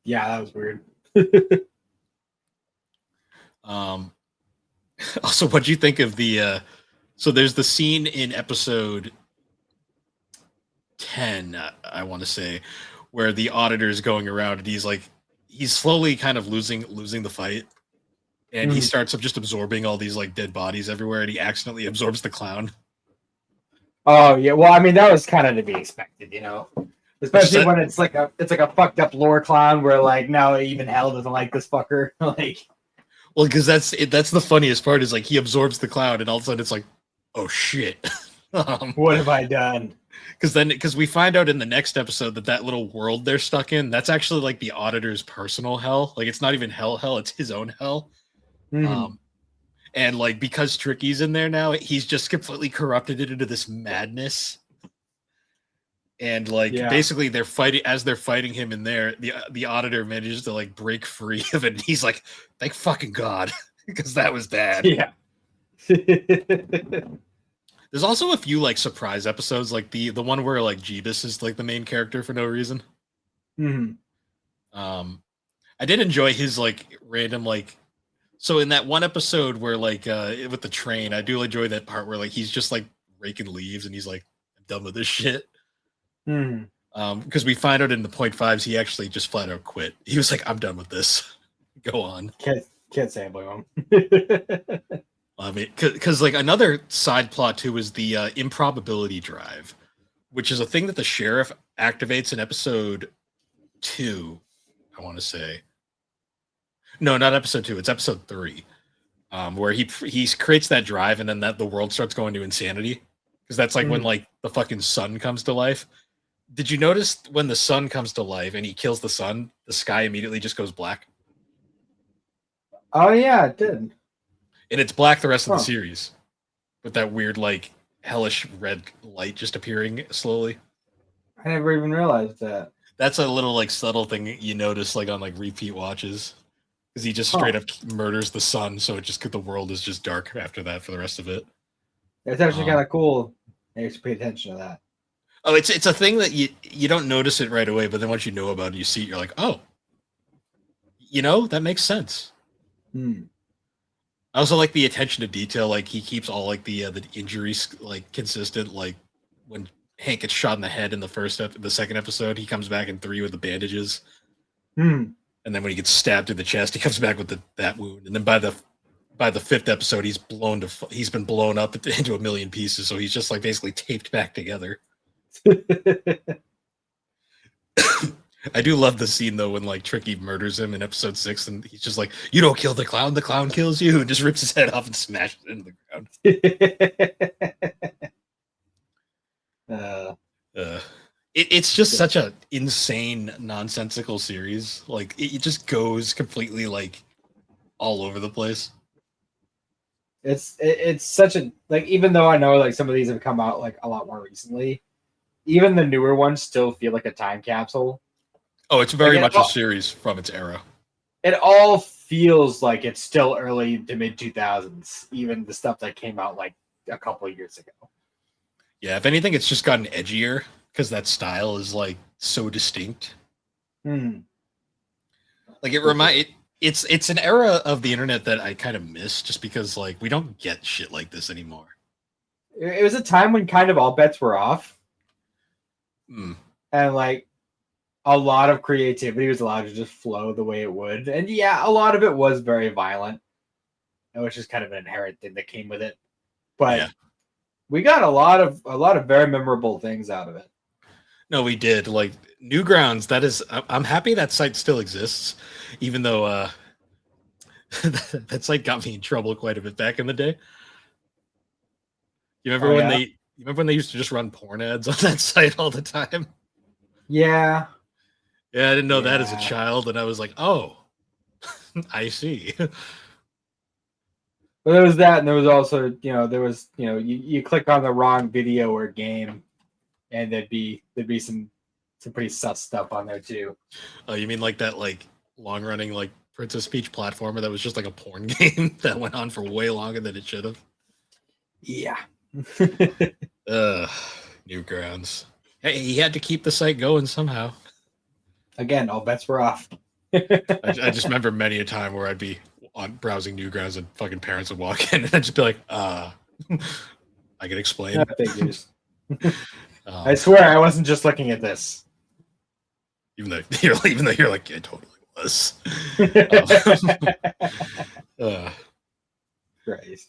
Yeah, that was weird. Also, what do you think of the so there's the scene in episode 10, I want to say, where the auditor's going around and he's slowly kind of losing the fight, and he starts up just absorbing all these like dead bodies everywhere, and he accidentally absorbs the clown. Oh yeah, well, I mean that was kind of to be expected, especially when it's like a fucked up lore clown where like no, even hell doesn't like this fucker. Like, well, because that's the funniest part is like he absorbs the clown, and all of a sudden it's like, oh shit, what have I done? Because we find out in the next episode that little world they're stuck in, that's actually like the auditor's personal hell. Like it's not even hell, it's his own hell. And like because Tricky's in there now, he's just completely corrupted it into this madness. And like basically they're fighting him in there, the auditor manages to like break free of it. And he's like, thank fucking God, because that was bad. Yeah. There's also a few like surprise episodes, like the one where like Jeebus is like the main character for no reason. I did enjoy his like random like. So in that one episode where like with the train, I do enjoy that part where like he's just like raking leaves and he's like, I'm done with this shit. Because we find out in the 0.5s he actually just flat out quit. He was like, I'm done with this. Go on. Can't say I blame him. I mean, because like another side plot too is the improbability drive, which is a thing that the sheriff activates in episode 2. I want to say no, not episode 2. It's episode 3, where he creates that drive, and then the world starts going to insanity because that's like when like the fucking sun comes to life. Did you notice when the sun comes to life and he kills the sun, the sky immediately just goes black? Oh yeah, it did. And it's black the rest of the series, with that weird like hellish red light just appearing slowly. I never even realized that. That's a little like subtle thing you notice like on like repeat watches, because he just straight up murders the sun, so the world is just dark after that for the rest of it. It's actually kind of cool. I used to pay attention to that. Oh, it's a thing that you don't notice it right away, but then once you know about it, you see it, you're like, oh, that makes sense. I also like the attention to detail. Like he keeps all like the injuries like consistent. Like when Hank gets shot in the head in the second episode, he comes back in 3 with the bandages. And then when he gets stabbed in the chest, he comes back with that wound. And then by the 5th episode, he's been blown up into a million pieces. So he's just like basically taped back together. I do love the scene though when like Tricky murders him in episode 6, and he's just like, "You don't kill the clown kills you," and just rips his head off and smashes it into the ground. It's just such a insane, nonsensical series. Like it just goes completely like all over the place. It's such a like, even though I know like some of these have come out like a lot more recently, even the newer ones still feel like a time capsule. Oh, it's very much a series from its era. It all feels like it's still early to mid 2000s, even the stuff that came out like a couple of years ago. Yeah, if anything, it's just gotten edgier because that style is like so distinct. Like it's an era of the internet that I kind of miss, just because like we don't get shit like this anymore. It was a time when kind of all bets were off. And like a lot of creativity was allowed to just flow the way it would. And yeah, a lot of it was very violent, which is kind of an inherent thing that came with it. But we got a lot of very memorable things out of it. No, we did. Like Newgrounds, I'm happy that site still exists, even though that site got me in trouble quite a bit back in the day. You remember when they used to just run porn ads on that site all the time? Yeah. Yeah, I didn't know that as a child, and I was like, oh, I see. But there was that, and there was also, you click on the wrong video or game, and there'd be some pretty sus stuff on there too. Oh, you mean like that like long running like Princess Peach platformer that was just like a porn game that went on for way longer than it should have? Yeah. Newgrounds. Hey, he had to keep the site going somehow. Again, all bets were off. I just remember many a time where I'd be on browsing Newgrounds and fucking parents would walk in and I'd just be like, I can explain. I swear I wasn't just looking at this. Even though you're like, it totally was. Christ.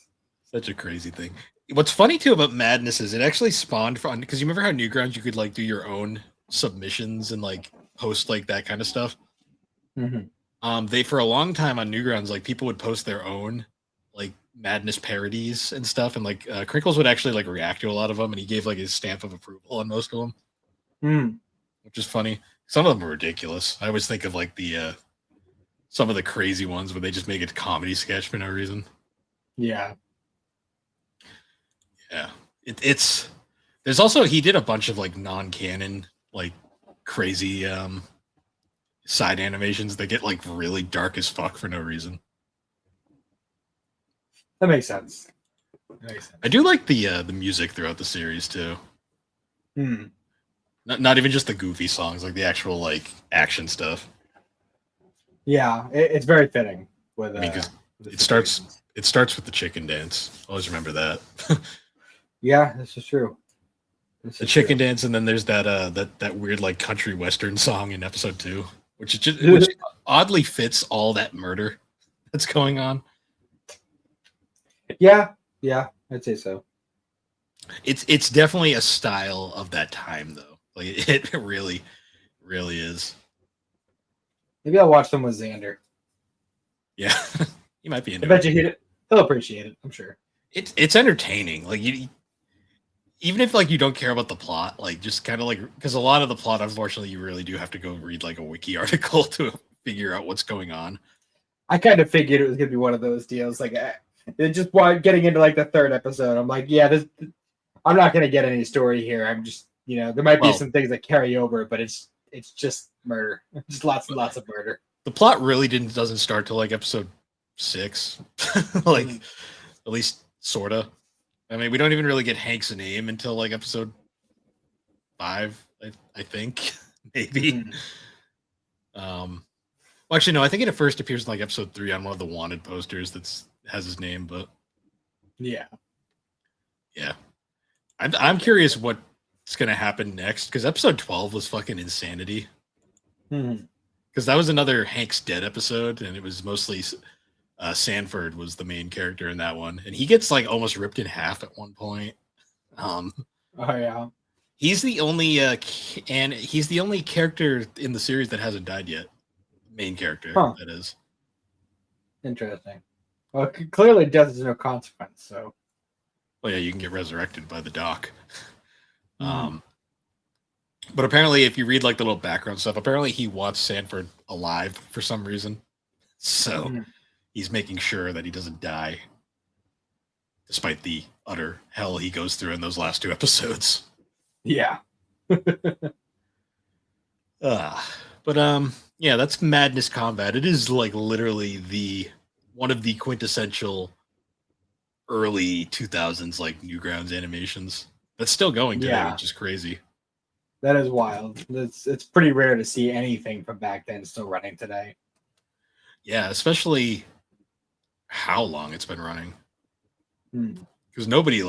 Such a crazy thing. What's funny too about Madness is it actually spawned from, because you remember how Newgrounds you could like do your own submissions and like post like that kind of stuff. They for a long time on Newgrounds, like people would post their own like Madness parodies and stuff, and like Crinkles would actually like react to a lot of them, and he gave like his stamp of approval on most of them, which is funny. Some of them are ridiculous. I always think of like the some of the crazy ones where they just make it a comedy sketch for no reason. Yeah. It's there's also, he did a bunch of like non-canon like crazy side animations that get like really dark as fuck for no reason. That makes sense. I do like the music throughout the series too. Not even just the goofy songs, like the actual like action stuff. Yeah, it's very fitting with because it starts with the chicken dance. Always remember that. Yeah, this is true. The chicken dance, and then there's that weird like country western song in episode 2, which oddly fits all that murder that's going on. Yeah, yeah, I'd say so. It's definitely a style of that time though. Like it really is. Maybe I'll watch them with Xander. Yeah, you might be I into it. bet you he'll appreciate it. I'm sure. It's entertaining. Like you, even if like you don't care about the plot, like just kind of like because a lot of the plot, unfortunately, you really do have to go read like a wiki article to figure out what's going on. I kind of figured it was gonna be one of those deals. Like, it just getting into like the third episode. I'm like, yeah, this. I'm not gonna get any story here. I'm just, there might be Well, some things that carry over, but it's just murder, just lots and lots of murder. the plot really doesn't start till like episode 6, like Mhm. at least sorta. I mean, we don't even really get Hank's name until like episode 5, I think, maybe. Mhm. Well, actually, no. I think it first appears in like episode 3 on one of the wanted posters that's has his name. But Yeah. yeah, I'm curious what's gonna happen next because episode 12 was fucking insanity. Mhm. Because that was another Hank's dead episode, and it was mostly Sanford was the main character in that one, and he gets like almost ripped in half at one point. Um, Oh yeah. he's the only and he's the only character in the series that hasn't died yet. Main character, Huh. that is. Interesting. Well, clearly death is no consequence. So. Well, yeah, you can get resurrected by the doc. Mhm. Um, but apparently, if you read like the little background stuff, apparently he wants Sanford alive for some reason. So Mhm. he's making sure that he doesn't die, despite the utter hell he goes through in those last 2 episodes. Yeah. Uh, but yeah, that's Madness Combat. It is like literally the one of the quintessential early 2000s like Newgrounds animations. That's still going today, Yeah. which is crazy. That is wild. It's pretty rare to see anything from back then still running today. Yeah, especially how long it's been running. Hmm. Because nobody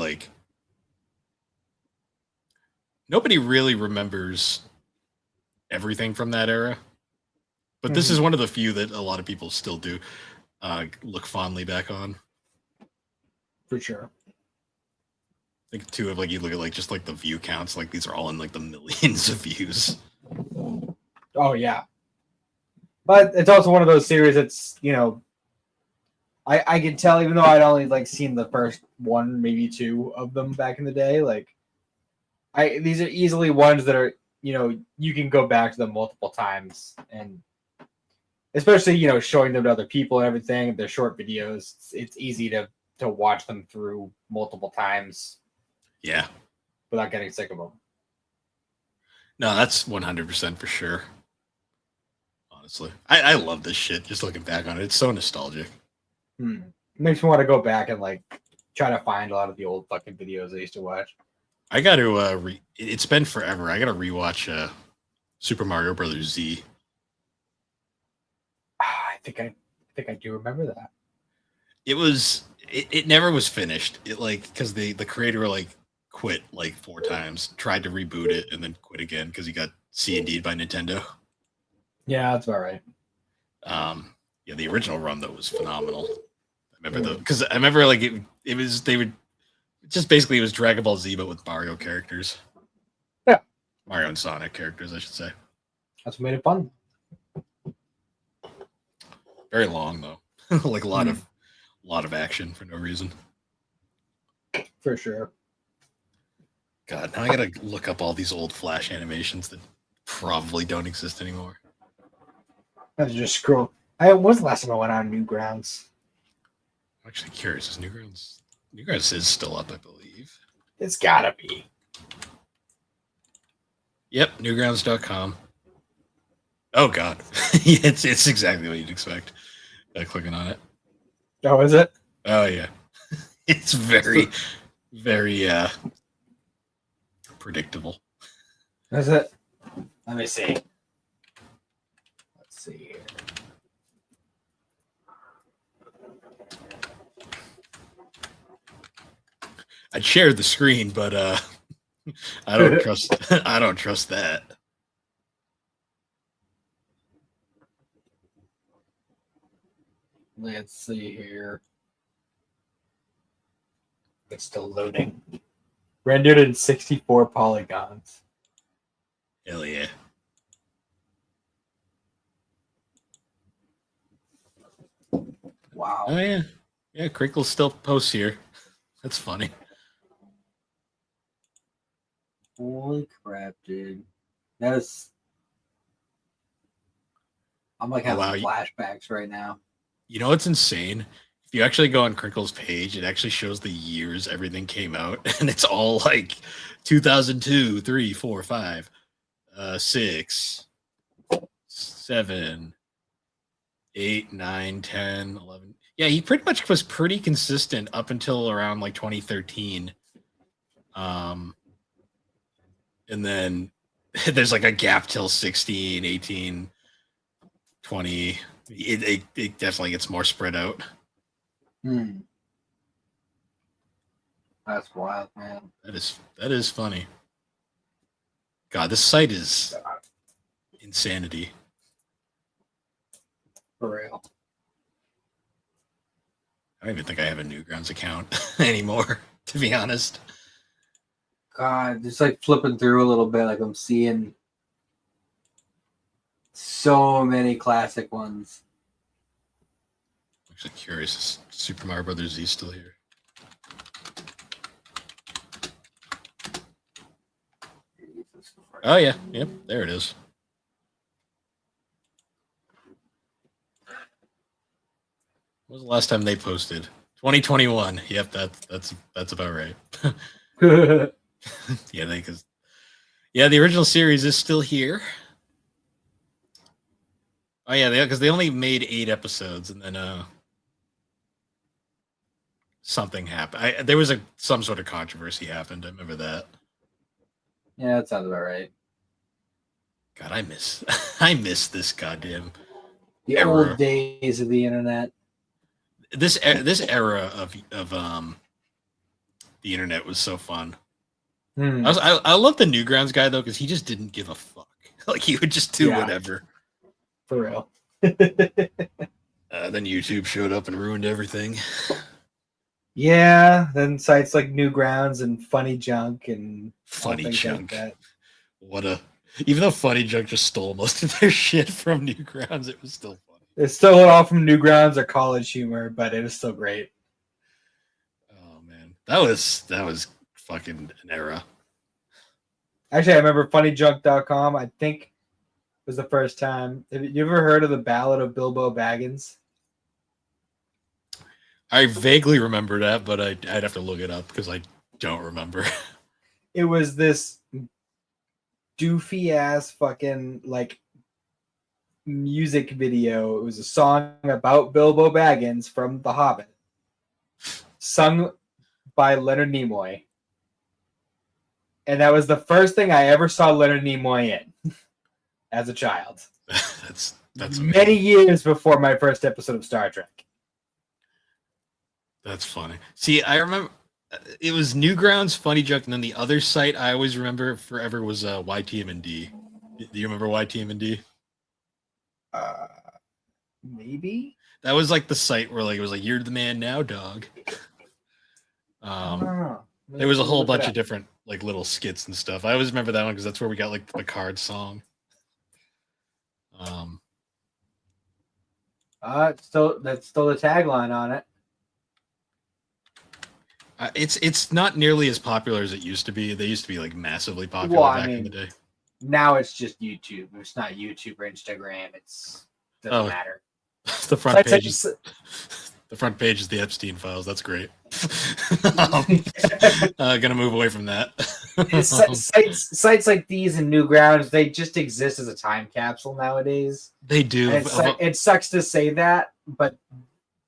really remembers everything from that era. But this is Mhm. one of the few that a lot of people still do look fondly back on. For sure. I think too of like you look at like just like the view counts, like these are all in like the millions of views. Oh yeah. But it's also one of those series that's, I can tell even though I'd only like seen the first one, maybe two of them back in the day, like these are easily ones that are, you can go back to them multiple times and especially, showing them to other people and everything, they're short videos. It's easy to watch them through multiple times Yeah. without getting sick of them. No, that's 100% for sure. Honestly. I love this shit just looking back on it. It's so nostalgic. Hmm. Makes me want to go back and like try to find a lot of the old fucking videos I used to watch. I got to it's been forever. I got to rewatch Super Mario Brothers Z. I think I do remember that. It never was finished. It like because the creator like quit like 4 times, tried to reboot it, and then quit again because he got C&D'd by Nintendo. Yeah, that's about right. Yeah, the original run though was phenomenal. I remember Hmm. because I remember like it was they would just basically it was Dragon Ball Z but with Mario characters. Yeah, Mario and Sonic characters, I should say. that's what made it fun. Very long though, like a Hmm. lot of action for no reason. For sure. God, now I gotta look up all these old Flash animations that probably don't exist anymore. I was just scroll. When was the last time I went on Newgrounds? I'm actually curious. Is Newgrounds is still up, I believe. It's gotta be. Yep, newgrounds.com. Oh god, it's exactly what you'd expect. Clicking on it. Oh, is it? Oh yeah, it's very very predictable. Is it? Let me see. Let's see here. I'd share the screen, but I don't trust I don't trust that. Let's see here. It's still loading. Rendered in 64 polygons. Hell yeah. Wow. Oh yeah. Yeah, Crinkle still posts here. That's funny. Holy crap, dude. That's... I'm like Oh having wow. flashbacks right now. You know what's insane? If you actually go on Crinkle's page, it actually shows the years everything came out, and it's all like 2002, 3, 4, 5, 6, 7, 8, 9, 10, 11. Yeah, he pretty much was pretty consistent up until around like 2013. And then there's like a gap till 16, 18, 20. It definitely gets more spread out. That's wild, man. That is funny. God, this site is insanity. For real. I don't even think I have a Newgrounds account anymore, to be honest. God, just like flipping through a little bit, like I'm seeing so many classic ones. I'm actually curious, is Super Mario Brothers Z still here? Oh yeah, yep, there it is. When was the last time they posted? 2021. Yep, that's about right. Yeah, the original series is still here. Oh yeah, because they only made 8 episodes, and then something happened. There was some sort of controversy happened. I remember that. Yeah, that sounds about right. God, I miss this goddamn the era. Old days of the internet. This era of the internet was so fun. I love the Newgrounds guy though, because he just didn't give a fuck. Like he would just do whatever. For real. Then YouTube showed up and ruined everything. Yeah, then sites like Newgrounds and Funny Junk and Funny Junk. Like that. Even though Funny Junk just stole most of their shit from Newgrounds, it was still funny. It's still all from Newgrounds or college humor, but it was still great. Oh man, that was fucking an era. Actually, I remember funnyjunk.com. I think was the first time. Have you ever heard of the Ballad of Bilbo Baggins? I vaguely remember that, but I'd have to look it up because I don't remember. It was this doofy ass fucking like music video. It was a song about Bilbo Baggins from The Hobbit, sung by Leonard Nimoy. And that was the first thing I ever saw Leonard Nimoy in as a child. That's amazing. Many years before my first episode of Star Trek. That's funny. See, I remember it was Newgrounds, Funny Junk, and then the other site I always remember forever was YTM&D. Do you remember YTM&D? Maybe. That was like the site where like it was like, "You're the man now, dog." There was a whole bunch of different like little skits and stuff. I always remember that one because that's where we got like the card song. That's still the tagline on it. It's not nearly as popular as it used to be. They used to be like massively popular back in the day. Now it's just YouTube. It's not YouTube or Instagram. It doesn't matter. The front page is the front page is the Epstein files. That's great. Gonna move away from that. Sites like these and Newgrounds, they just exist as a time capsule nowadays. They do. It sucks to say that, but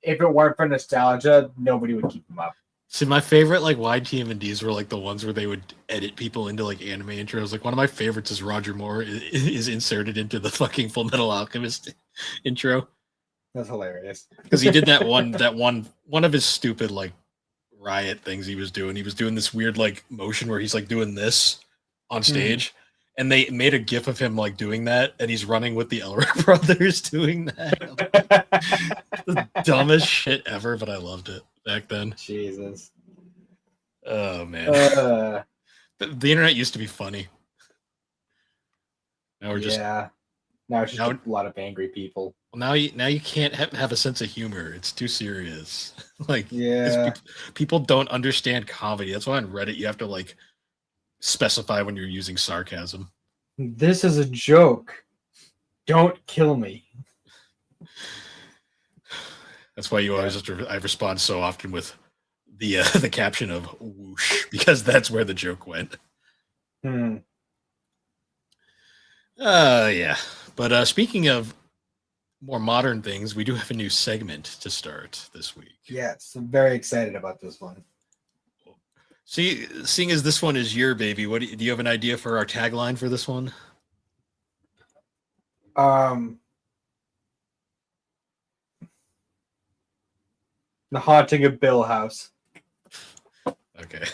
if it weren't for nostalgia, nobody would keep them up. See, my favorite like YTM&Ds were like the ones where they would edit people into like anime intros. Like one of my favorites is Roger Moore is inserted into the fucking Full Metal Alchemist intro. That's hilarious. Because he did that one of his stupid like riot things he was doing. He was doing this weird like motion where he's like doing this on stage. And they made a gif of him like doing that, and he's running with the Elric brothers doing that. The dumbest shit ever, but I loved it back then. Jesus. Oh man, Uh, the internet used to be funny. Now we're just yeah. Now it's just now a lot of angry people. now you can't have a sense of humor. It's too serious. Like, because Yeah. people don't understand comedy. That's why on Reddit you have to like specify when you're using sarcasm. This is a joke. Don't kill me. That's why you always have to. I respond so often with the the caption of "whoosh" because that's where the joke went. Hmm. Yeah. But speaking of more modern things, we do have a new segment to start this week. Yes, I'm very excited about this one. See, seeing as this one is your baby, what do you have an idea for our tagline for this one? Um, The Haunting of Bill House. Okay.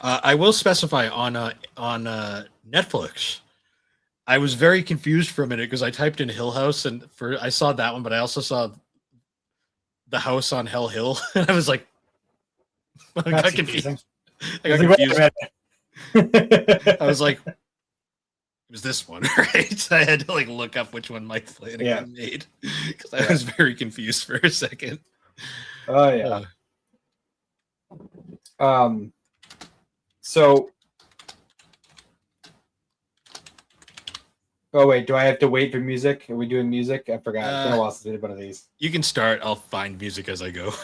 I will specify on Netflix. I was very confused for a minute because I typed in Hill House and I saw that one, but I also saw the house on Hell Hill, and I was like, I got confused. I got confused. I was like, it was this one, right? So I had to like look up which one Mike Flanagan made because I was very confused for a second. Oh yeah. So. Oh wait, do I have to wait for music? Are we doing music? I forgot. It's been a while since I did one of these. You can start. I'll find music as I go.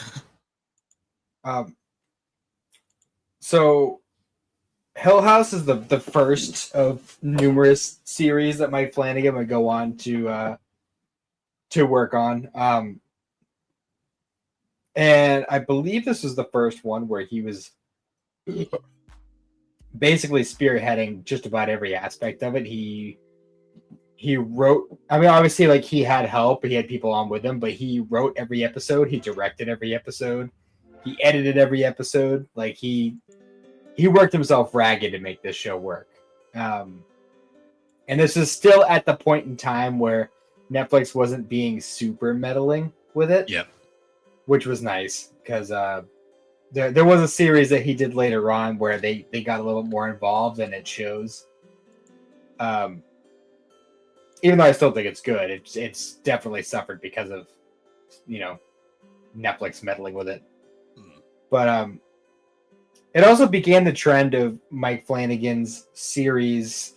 So Hill House is the first of numerous series that Mike Flanagan would go on to work on. And I believe this was the first one where he was basically spearheading just about every aspect of it. He wrote, I mean, obviously, like, he had help, he had people on with him, but he wrote every episode, he directed every episode, he edited every episode. Like, he worked himself ragged to make this show work. And this is still at the point in time where Netflix wasn't being super meddling with it. Yep. Which was nice, because there was a series that he did later on where they got a little more involved, and it shows. Even though I still think it's good, it's definitely suffered because of, Netflix meddling with it. But it also began the trend of Mike Flanagan's series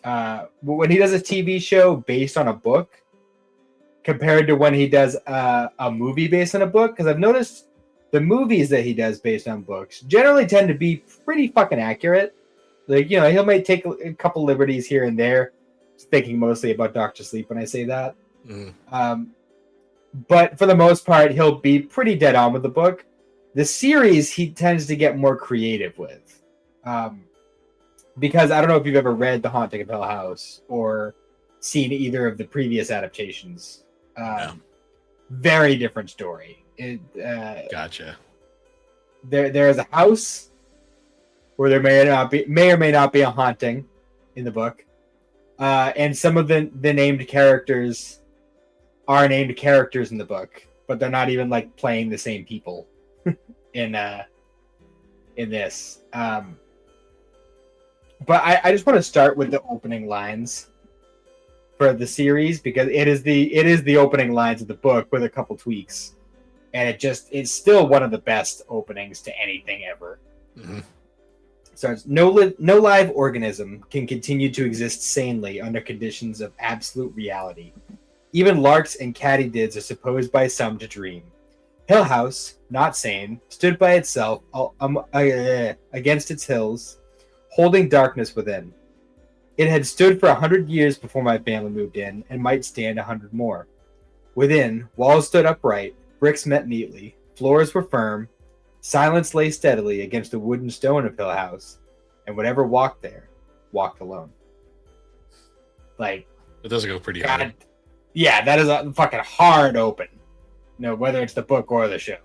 when he does a TV show based on a book compared to when he does a movie based on a book. Because I've noticed the movies that he does based on books generally tend to be pretty fucking accurate. Like, he might take a couple liberties here and there. Thinking mostly about Dr. Sleep when I say that. But for the most part, he'll be pretty dead on with the book. The series he tends to get more creative with. Because I don't know if you've ever read The Haunting of Hill House or seen either of the previous adaptations. No. Very different story. Gotcha. There is a house where there may or may not be a haunting in the book. And some of the named characters are named characters in the book, but they're not even like playing the same people in this. But I just want to start with the opening lines for the series because it is the opening lines of the book with a couple tweaks, and it's still one of the best openings to anything ever. Mm-hmm. So no live organism can continue to exist sanely under conditions of absolute reality. Even larks and katydids are supposed by some to dream. Hill House, not sane, stood by itself against its hills, holding darkness within. It had stood for 100 years before my family moved in, and might stand 100 more. Within, walls stood upright, bricks met neatly, floors were firm, silence lay steadily against the wood and stone of Hill House, and whatever walked there, walked alone. Like, it does go pretty hard. Yeah, that is a fucking hard open. Whether it's the book or the show.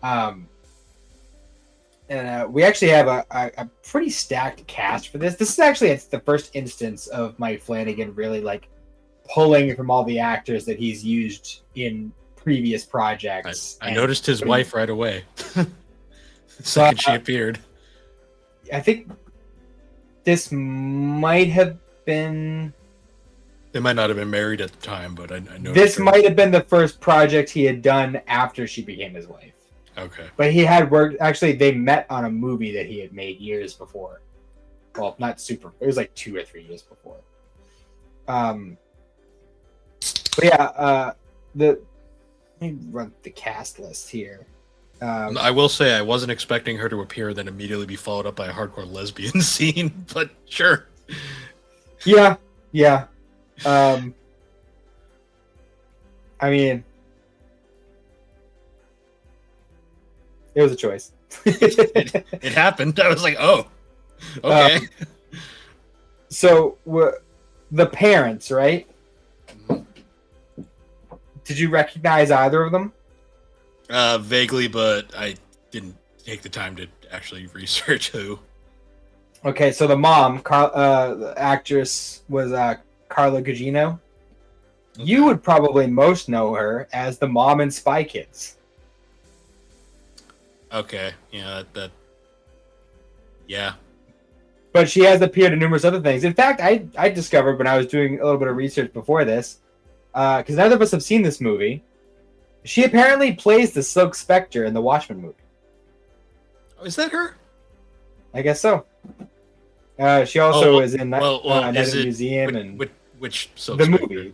And we actually have a pretty stacked cast for this. This is actually it's the first instance of Mike Flanagan really like pulling from all the actors that he's used in previous projects. I noticed his wife right away. The So, second she appeared. I think this might have been. They might not have been married at the time, but I know This might have been the first project he had done after she became his wife. Okay. But he had worked. Actually, they met on a movie that he had made years before. Well, not super. It was like 2 or 3 years before. But yeah, let me run the cast list here. I will say I wasn't expecting her to appear and then immediately be followed up by a hardcore lesbian scene, but sure. Yeah. I mean, it was a choice. It happened. I was like, oh, okay. So the parents, right? Did you recognize either of them? Vaguely, but I didn't take the time to actually research who. Okay, so the mom, the actress, was Carla Gugino. Okay. You would probably most know her as the mom in Spy Kids. Okay, yeah, yeah. But she has appeared in numerous other things. In fact, I discovered when I was doing a little bit of research before this, because neither of us have seen this movie, she apparently plays the Silk Spectre in the Watchmen movie. Oh, is that her? I guess so. She also is in Night at the Museum and which Silk the Spectre? Movie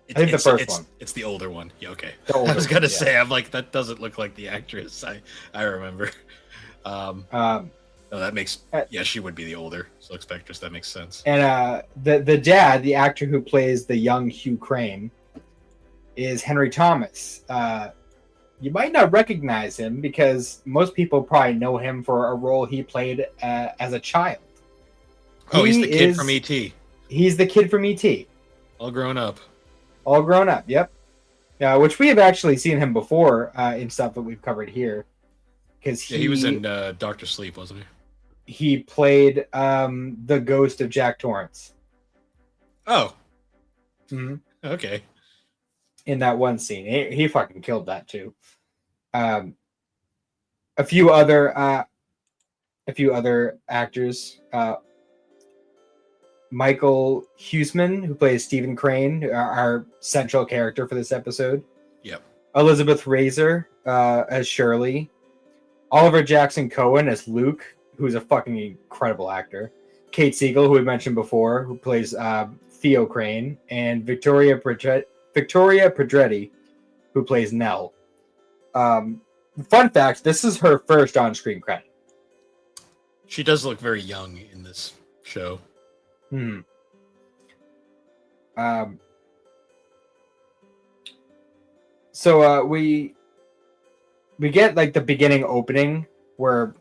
I think the first one. It's the older one. Yeah, okay. I was gonna say, I'm like, that doesn't look like the actress I remember. No, that makes she would be the older Silk Spectre. So that makes sense. And the dad, the actor who plays the young Hugh Crane, is Henry Thomas. You might not recognize him because most people probably know him for a role he played as a child. He's the kid from E.T. He's the kid from E.T. All grown up. All grown up, yep. Which we have actually seen him before in stuff that we've covered here. Because he was in Dr. Sleep, wasn't he? He played the ghost of Jack Torrance. Oh. Mm-hmm. Okay. In that one scene. He fucking killed that too. A few other actors. Michael Huseman, who plays Stephen Crane, our central character for this episode. Yep. Elizabeth Razor as Shirley. Oliver Jackson Cohen as Luke, who's a fucking incredible actor. Kate Siegel, who we mentioned before, who plays Theo Crane, and Victoria Pedretti, who plays Nell. Fun fact, this is her first on-screen credit. She does look very young in this show. So we get like the beginning opening where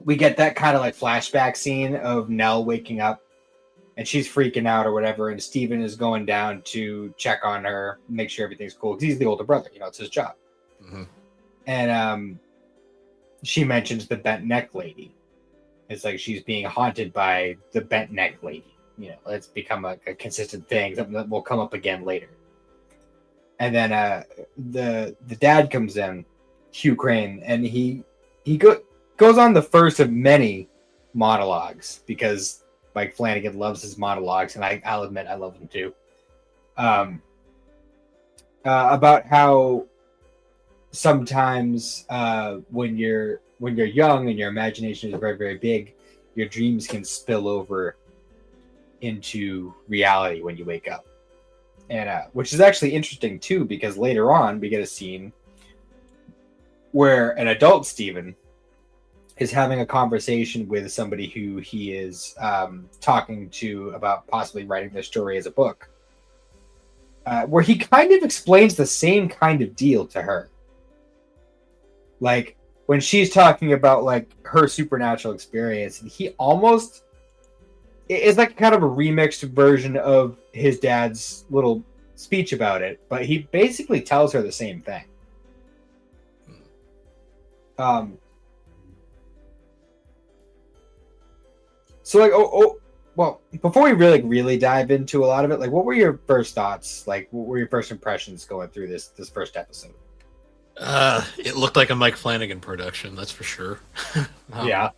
we get that kind of like flashback scene of Nell waking up and she's freaking out or whatever, and Steven is going down to check on her, make sure everything's cool, because he's the older brother, it's his job. Mm-hmm. And she mentions the bent neck lady. It's like she's being haunted by the bent neck lady. It's become a consistent thing, something that will come up again later. And then the dad comes in, Hugh Crane, and he goes on the first of many monologues, because Mike Flanagan loves his monologues, and I'll admit I love them too. About how sometimes when you're young and your imagination is very, very big, your dreams can spill over into reality when you wake up. And which is actually interesting too, because later on we get a scene where an adult Steven is having a conversation with somebody who he is talking to about possibly writing their story as a book, where he kind of explains the same kind of deal to her. Like when she's talking about like her supernatural experience, and he almost is like kind of a remixed version of his dad's little speech about it, but he basically tells her the same thing. So like well, before we really dive into a lot of it, like, what were your first thoughts? Like, what were your first impressions going through this first episode? It looked like a Mike Flanagan production, that's for sure. Yeah.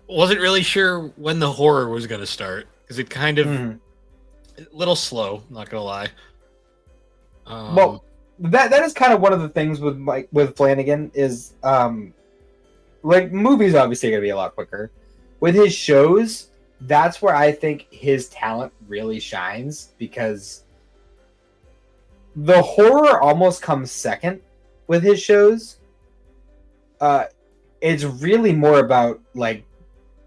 Wasn't really sure when the horror was going to start because it kind of Mhm. a little slow. Not gonna lie. Well, that is kind of one of the things with Flanagan is like movies obviously gonna be a lot quicker. With his shows, that's where I think his talent really shines because the horror almost comes second with his shows. It's really more about like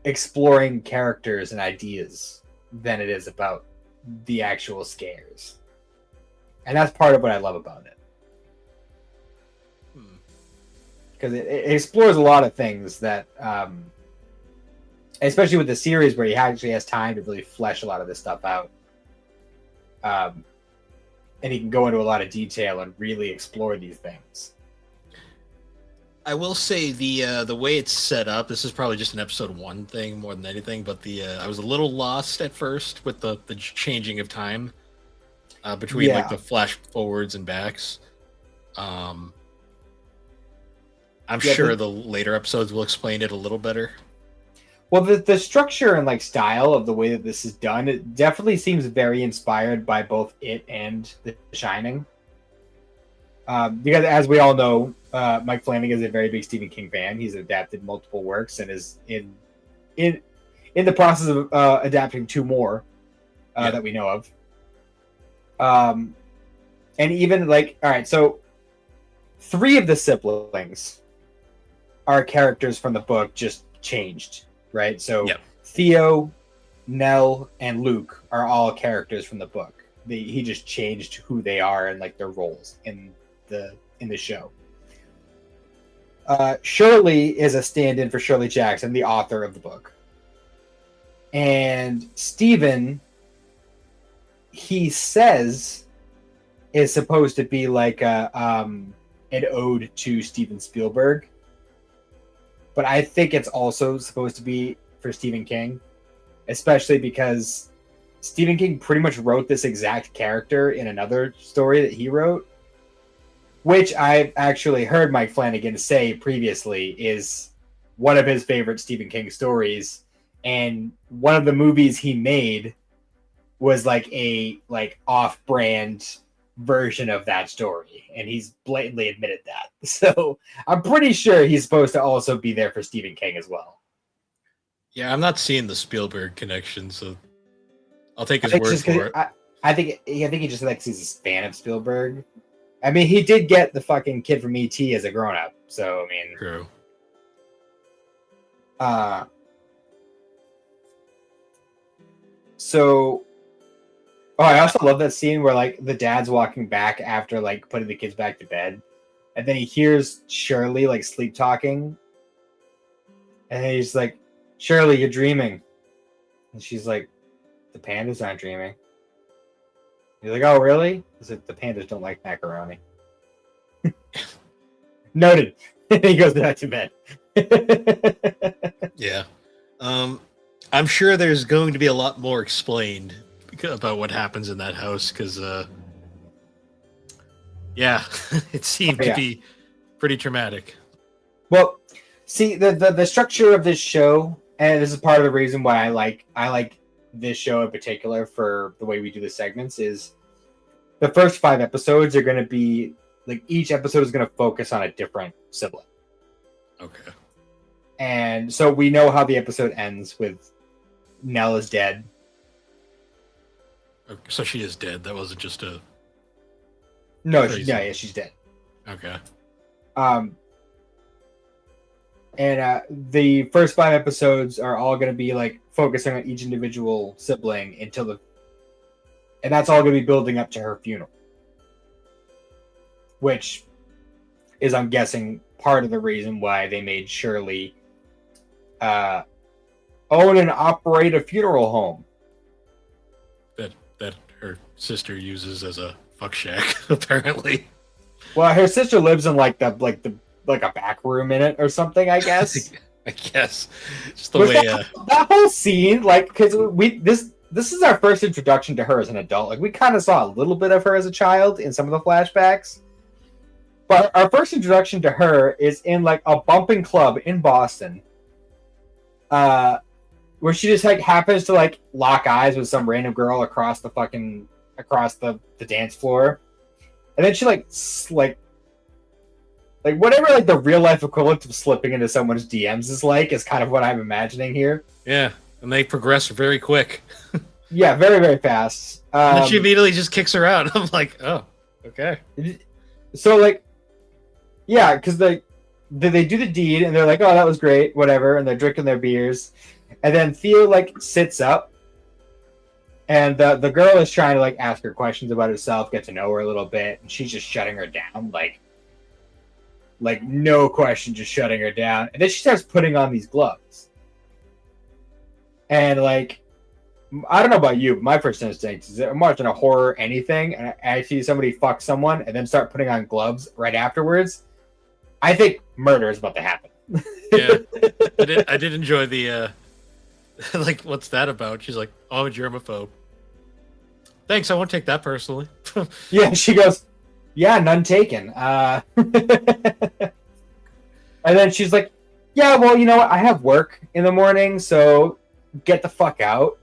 exploring characters and ideas than it is about the actual scares. And that's part of what I love about it. Because it explores a lot of things that, especially with the series where he actually has time to really flesh a lot of this stuff out. And he can go into a lot of detail and really explore these things. I will say the way it's set up. This is probably just an episode 1 thing more than anything, but I was a little lost at first with the changing of time between like the flash forwards and backs. I'm sure the later episodes will explain it a little better. Well, the structure and like style of the way that this is done, it definitely seems very inspired by both it and The Shining. Because as we all know, Mike Flanagan is a very big Stephen King fan. He's adapted multiple works and is in the process of adapting 2 more that we know of. And even like, all right, so 3 of the siblings are characters from the book just changed, right? So Theo, Nell, and Luke are all characters from the book. He just changed who they are and like their roles in the show. Shirley is a stand-in for Shirley Jackson, the author of the book. And Stephen, he says, is supposed to be like an ode to Steven Spielberg. But I think it's also supposed to be for Stephen King, especially because Stephen King pretty much wrote this exact character in another story that he wrote, which I've actually heard Mike Flanagan say previously is one of his favorite Stephen King stories. And one of the movies he made was like a off-brand version of that story, and he's blatantly admitted that. So I'm pretty sure he's supposed to also be there for Stephen King as well. Yeah, I'm not seeing the Spielberg connection, so I'll take his word for it. I think he just likes he's a fan of Spielberg. I mean, he did get the fucking kid from E.T. as a grown-up, so I mean, true. So, I also love that scene where like the dad's walking back after like putting the kids back to bed, and then he hears Shirley like sleep talking, and he's like, "Shirley, you're dreaming," and she's like, "The pandas aren't dreaming." He's like, "Oh, really?" He's like, "The pandas don't like macaroni." Noted. He goes back to bed. Yeah. I'm sure there's going to be a lot more explained about what happens in that house because, it seemed to be pretty traumatic. Well, see, the structure of this show, and this is part of the reason why I like this show in particular for the way we do the segments, is the first 5 episodes are going to be like each episode is going to focus on a different sibling. Okay. And so we know how the episode ends with Nell is dead. So she is dead. That wasn't just a... No, she's dead. Okay. And the first 5 episodes are all going to be like focusing on each individual sibling and that's all going to be building up to her funeral, which is, I'm guessing, part of the reason why they made Shirley own and operate a funeral home that her sister uses as a fuck shack, apparently. Well, her sister lives in like a back room in it or something, I guess. I guess. Just the Was way. that whole scene, like, because this is our first introduction to her as an adult. Like, we kind of saw a little bit of her as a child in some of the flashbacks, but our first introduction to her is in like a bumping club in Boston, where she just like happens to like lock eyes with some random girl across the dance floor, and then she like whatever like the real life equivalent of slipping into someone's DMs is kind of what I'm imagining here. Yeah, and they progress very quick. Yeah, very, very fast. And then she immediately just kicks her out. I'm like, oh, okay. So like, yeah, because they do the deed and they're like, oh, that was great, whatever, and they're drinking their beers, and then Theo like sits up, and the girl is trying to like ask her questions about herself, get to know her a little bit, and she's just shutting her down, like no question, just shutting her down. And then she starts putting on these gloves. And like, I don't know about you, but my first instinct is that I'm watching a horror anything and I see somebody fuck someone and then start putting on gloves right afterwards. I think murder is about to happen. Yeah. I did enjoy the like, what's that about? She's like, oh, I'm a germaphobe. Thanks, I won't take that personally. Yeah, she goes, yeah, none taken. And then she's like, yeah, well, you know what? I have work in the morning, so get the fuck out.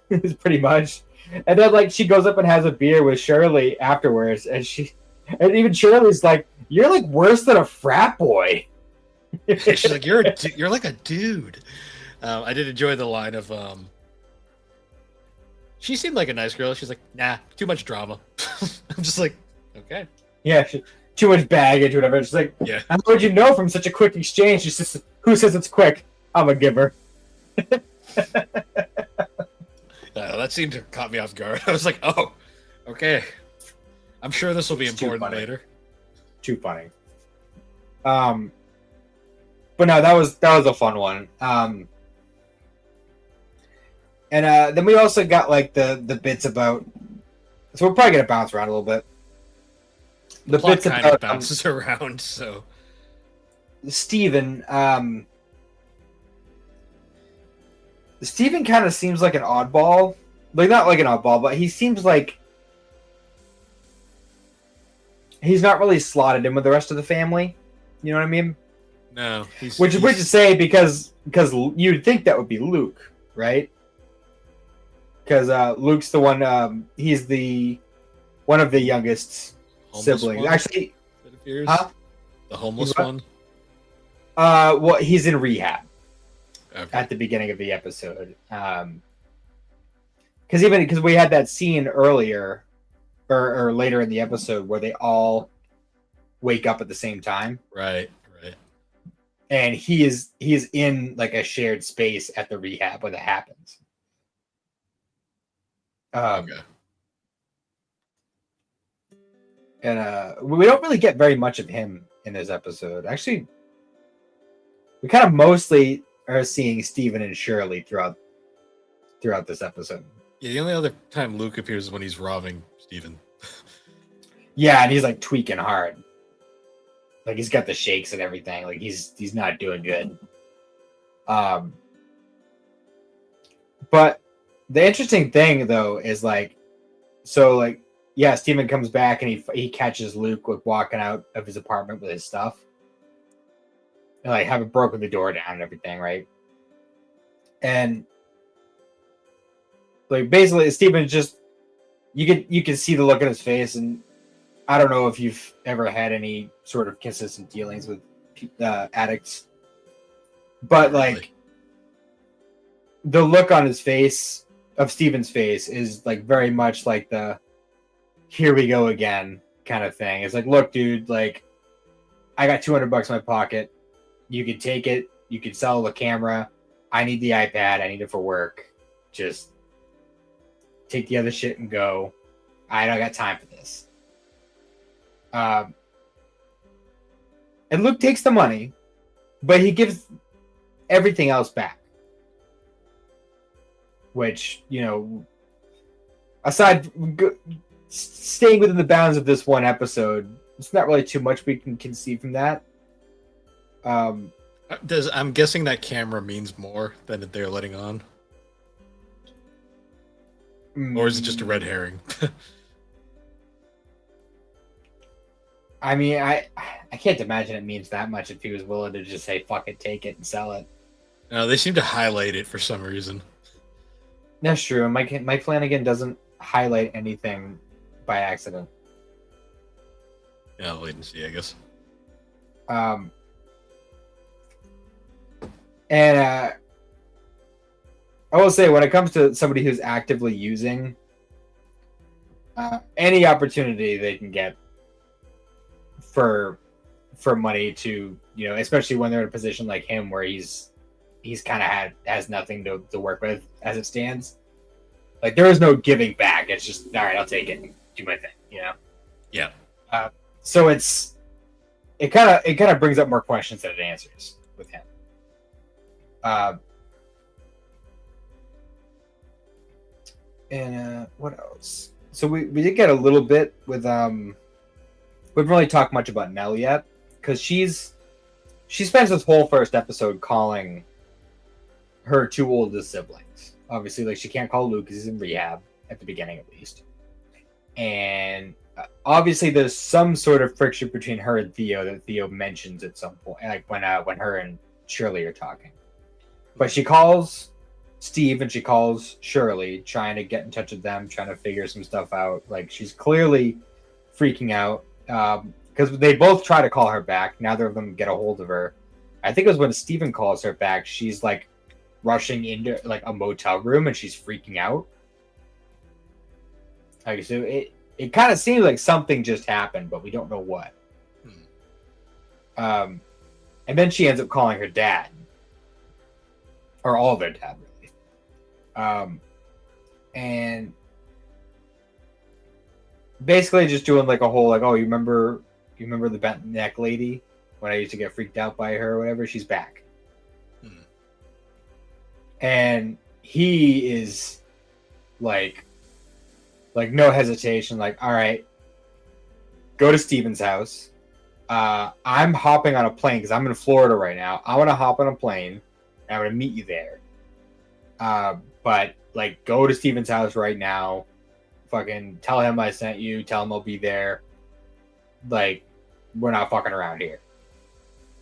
Pretty much. And then like she goes up and has a beer with Shirley afterwards, and even Shirley's like, you're like worse than a frat boy. She's like, you're like a dude. I did enjoy the line of she seemed like a nice girl. She's like, nah, too much drama. I'm just like, okay. Yeah, too much baggage, whatever. She's like, yeah. How would you know from such a quick exchange? She says, who says it's quick? I'm a giver. That seemed to caught me off guard. I was like, oh, okay. I'm sure this will be important later. Too funny. But no, that was a fun one. And then we also got like the bits about. So we're probably gonna bounce around a little bit. The plot bits kind about, of bounces around. So Steven kind of seems like an oddball. Like, not like an oddball, but he seems like he's not really slotted in with the rest of the family. You know what I mean? No. Which is weird to say because you'd think that would be Luke, right? Because Luke's the one. He's the one of the youngest siblings. One? Actually, it appears. Huh? The homeless one. Well, he's in rehab. Okay. At the beginning of the episode, because we had that scene earlier or later in the episode where they all wake up at the same time, right, and he is in like a shared space at the rehab when it happens. Okay. And we don't really get very much of him in this episode. Actually, we kind of mostly are seeing Steven and Shirley throughout this episode. Yeah, the only other time Luke appears is when he's robbing Steven. Yeah, and he's like tweaking hard. Like he's got the shakes and everything. Like he's not doing good. But the interesting thing though is like, so like, yeah, Steven comes back and he catches Luke like walking out of his apartment with his stuff. And like having broken the door down and everything, right? And like basically Steven just you can see the look on his face, and I don't know if you've ever had any sort of consistent dealings with addicts, but like the look on his face of Steven's face is like very much like the here we go again kind of thing. It's like, look, dude, like I got $200 in my pocket. You could take it. You could sell the camera. I need the iPad. I need it for work. Just take the other shit and go. I don't got time for this. And Luke takes the money, but he gives everything else back. Which, you know, aside staying within the bounds of this one episode, it's not really too much we can conceive from that. Does I'm guessing that camera means more than that they're letting on, or is it just a red Mm, herring? I mean, I can't imagine it means that much if he was willing to just say fuck it, take it, and sell it. No, they seem to highlight it for some reason. That's true. Mike Flanagan doesn't highlight anything by accident. Yeah, I'll wait and see, I guess. Um, and I will say, when it comes to somebody who's actively using any opportunity they can get for money to, especially when they're in a position like him where he's kind of has nothing to work with as it stands. Like, there is no giving back. It's just, all right, I'll take it and do my thing. Yeah. So it kind of brings up more questions than it answers with him. And what else? So we did get a little bit with we haven't really talked much about Nell yet, because she spends this whole first episode calling her two oldest siblings. Obviously, like, she can't call Luke because he's in rehab at the beginning, at least. And obviously, there's some sort of friction between her and Theo that Theo mentions at some point, like when her and Shirley are talking. But she calls Steve and she calls Shirley, trying to get in touch with them, trying to figure some stuff out. Like, she's clearly freaking out because they both try to call her back. Neither of them get a hold of her. I think it was when Steven calls her back, she's like rushing into like a motel room and she's freaking out. Like, so it kind of seems like something just happened, but we don't know what. And then she ends up calling her dad, or all of their dad, really. And basically just doing like a whole like, oh, you remember the bent neck lady when I used to get freaked out by her or whatever? She's back. And he is like no hesitation, like, all right, go to Steven's house. I'm hopping on a plane because I'm in Florida right now. I want to hop on a plane and I'm going to meet you there. But like, go to Steven's house right now. Fucking tell him I sent you. Tell him I'll be there. Like, we're not fucking around here.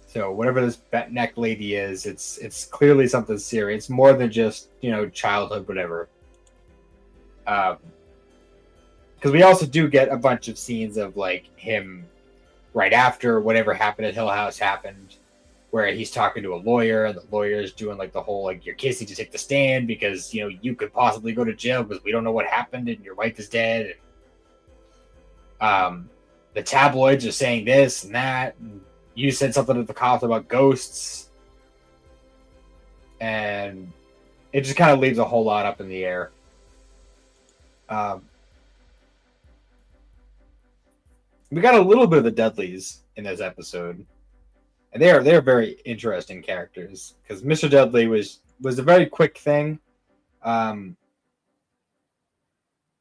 So whatever this bent neck lady is, it's clearly something serious. It's more than just, childhood, whatever. Because we also do get a bunch of scenes of like him right after whatever happened at Hill House happened, where he's talking to a lawyer and the lawyer is doing like the whole like, your kids need to take the stand because you could possibly go to jail because we don't know what happened and your wife is dead. And, the tabloids are saying this and that. And you said something to the cops about ghosts, and it just kind of leaves a whole lot up in the air. We got a little bit of the Dudleys in this episode, and they're very interesting characters because Mr. Dudley was a very quick thing. Wasn't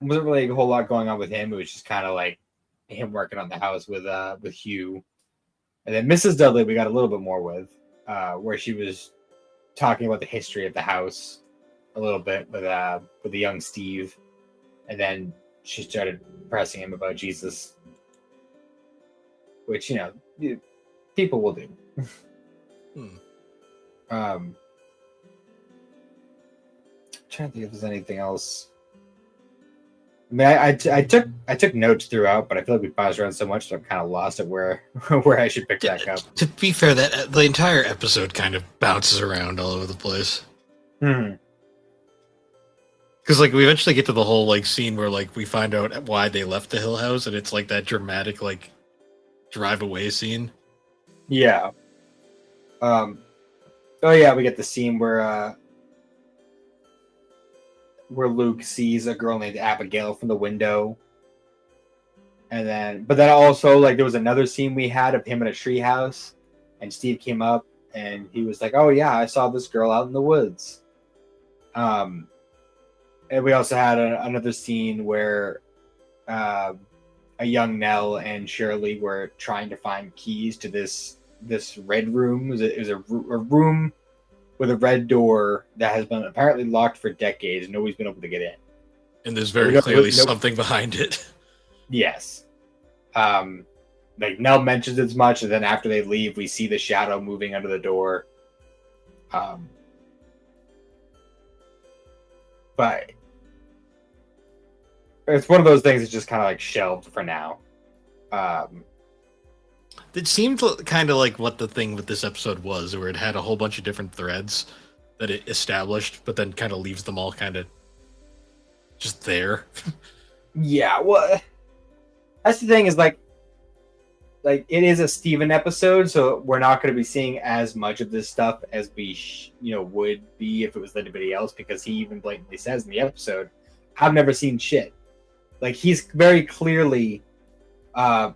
really a whole lot going on with him. It was just kind of like him working on the house with Hugh. And then Mrs. Dudley, we got a little bit more with, where she was talking about the history of the house a little bit with the young Steve, and then she started pressing him about Jesus, which people will do. Trying to think if there's anything else. I mean, I took notes throughout, but I feel like we paused around so much, so I'm kind of lost at where I should pick back up. To be fair, that the entire episode kind of bounces around all over the place. Because like we eventually get to the whole like scene where like we find out why they left the Hill House, and it's like that dramatic like drive away scene. Yeah. Oh yeah, we get the scene where Luke sees a girl named Abigail from the window. But then also, like, there was another scene we had of him in a treehouse, and Steve came up and he was like, "Oh yeah, I saw this girl out in the woods." And we also had another scene where a young Nell and Shirley were trying to find keys to this this red room. It was a room with a red door that has been apparently locked for decades. Nobody's been able to get in. And there's very clearly something behind it. Yes. Like Nell mentions as much, and then after they leave, we see the shadow moving under the door. But it's one of those things that's just kind of like shelved for now. It seemed kind of like what the thing with this episode was, where it had a whole bunch of different threads that it established, but then kind of leaves them all kind of just there. Yeah, well, that's the thing is like it is a Steven episode, so we're not going to be seeing as much of this stuff as we would be if it was anybody else, because he even blatantly says in the episode, I've never seen shit. Like, he's very clearly a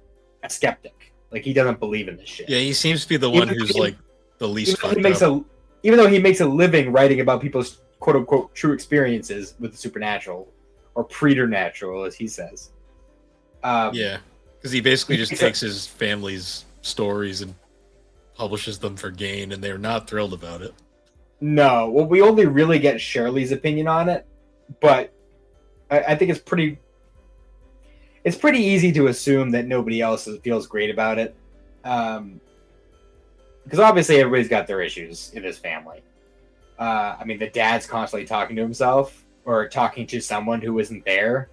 skeptic. Like, he doesn't believe in this shit. Yeah, he seems to be the one who's like the least fucked up. Even though he makes a living writing about people's quote-unquote true experiences with the supernatural, or preternatural, as he says. Yeah. Because he basically just takes his family's stories and publishes them for gain, and they're not thrilled about it. No. Well, we only really get Shirley's opinion on it, but I think it's pretty easy to assume that nobody else feels great about it. Because obviously everybody's got their issues in this family. I mean, the dad's constantly talking to himself or talking to someone who isn't there.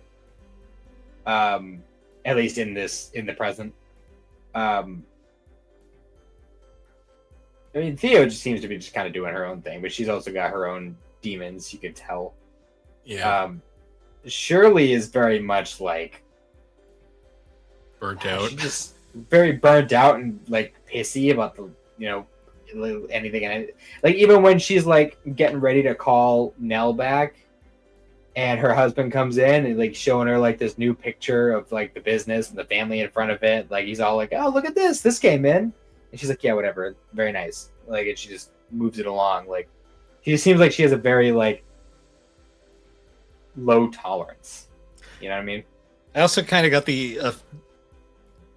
At least in the present. I mean, Theo just seems to be just kind of doing her own thing, but she's also got her own demons, you could tell. Yeah. Shirley is very much like burnt out. She's just very burnt out and like pissy about the anything, and like even when she's like getting ready to call Nell back, and her husband comes in and like showing her like this new picture of like the business and the family in front of it. Like he's all like, "Oh, look at this! This came in," and she's like, "Yeah, whatever, very nice." Like, and she just moves it along. Like, she just seems like she has a very like low tolerance. You know what I mean? I also kind of got the.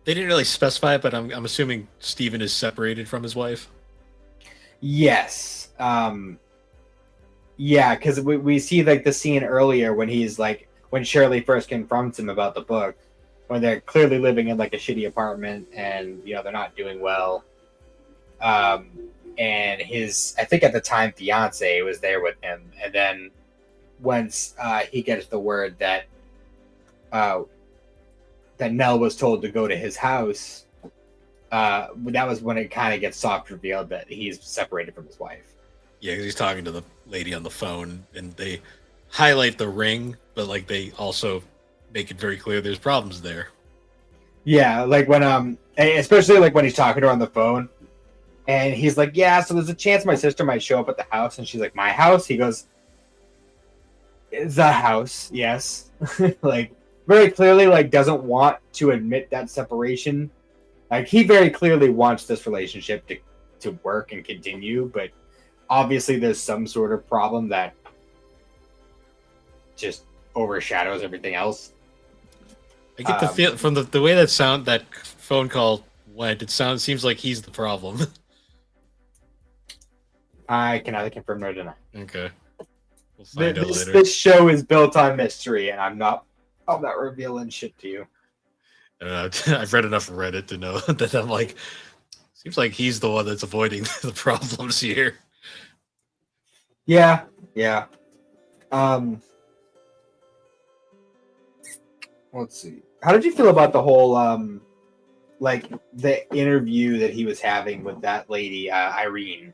They didn't really specify it, but I'm assuming Steven is separated from his wife. Yes. Yeah, because we see like the scene earlier when he's like when Shirley first confronts him about the book, when they're clearly living in like a shitty apartment and they're not doing well. And his, I think at the time, fiance was there with him, and then once he gets the word that that Nell was told to go to his house, that was when it kind of gets soft revealed that he's separated from his wife. Yeah, because he's talking to the lady on the phone, and they highlight the ring, but like they also make it very clear there's problems there. Yeah, like when especially like when he's talking to her on the phone, and he's like, "Yeah, so there's a chance my sister might show up at the house," and she's like, "My house?" He goes, "The house, yes." Like very clearly, like doesn't want to admit that separation. Like he very clearly wants this relationship to work and continue, but obviously there's some sort of problem that just overshadows everything else. I get the feel from the way that phone call went, it seems like he's the problem. I can neither confirm nor deny. Okay. We'll find out later. This show is built on mystery, and I'm not revealing shit to you. I've read enough Reddit to know that I'm like, seems like he's the one that's avoiding the problems here. Yeah. Let's see. How did you feel about the whole like the interview that he was having with that lady, Irene?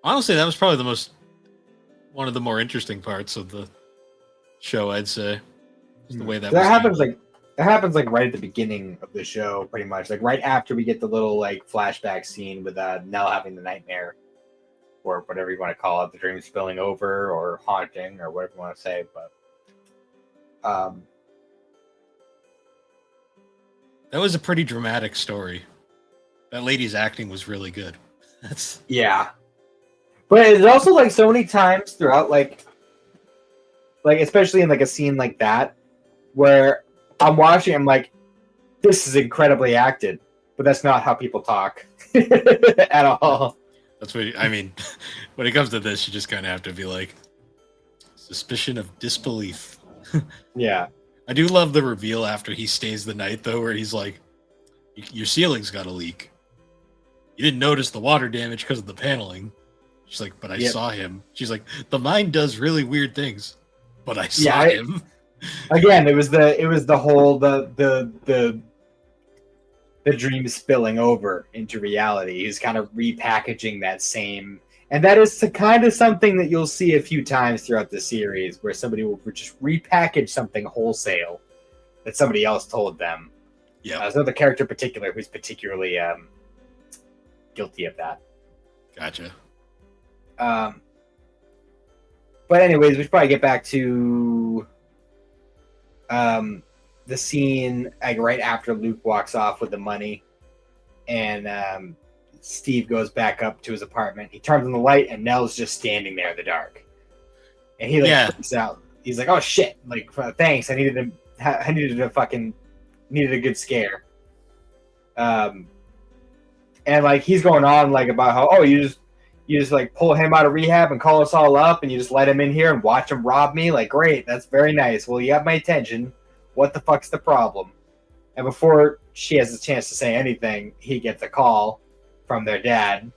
Honestly, that was probably one of the more interesting parts of the show, I'd say. The way that happens like right at the beginning of the show, pretty much. Like right after we get the little like flashback scene with Nell having the nightmare, or whatever you want to call it, the dream spilling over or haunting or whatever you want to say. But that was a pretty dramatic story. That lady's acting was really good. Yeah. But it's also like so many times throughout like especially in like a scene like that where I'm watching, I'm like, this is incredibly acted. but that's not how people talk at all. That's what I mean. When it comes to this, you just kind of have to be like, suspicion of disbelief. Yeah. I do love the reveal after he stays the night, though, where he's like, your ceiling's got a leak. You didn't notice the water damage because of the paneling. She's like, but I saw him. She's like, the mind does really weird things, but I saw him. Again, it was the whole the dream spilling over into reality. He's kind of repackaging that same, and that is kind of something that you'll see a few times throughout the series, where somebody will just repackage something wholesale that somebody else told them. Yeah, there's another character in particular who's particularly guilty of that. Gotcha. But anyways, we should probably get back to the scene like right after Luke walks off with the money, and Steve goes back up to his apartment. He turns on the light, and Nell's just standing there in the dark, and he freaks out. He's like, "Oh shit! Like, thanks. I needed a good scare." And like he's going on like about how you just like pull him out of rehab and call us all up, and you just let him in here and watch him rob me. Like, great, that's very nice. Well, you have my attention. What the fuck's the problem? And before she has a chance to say anything, he gets a call from their dad.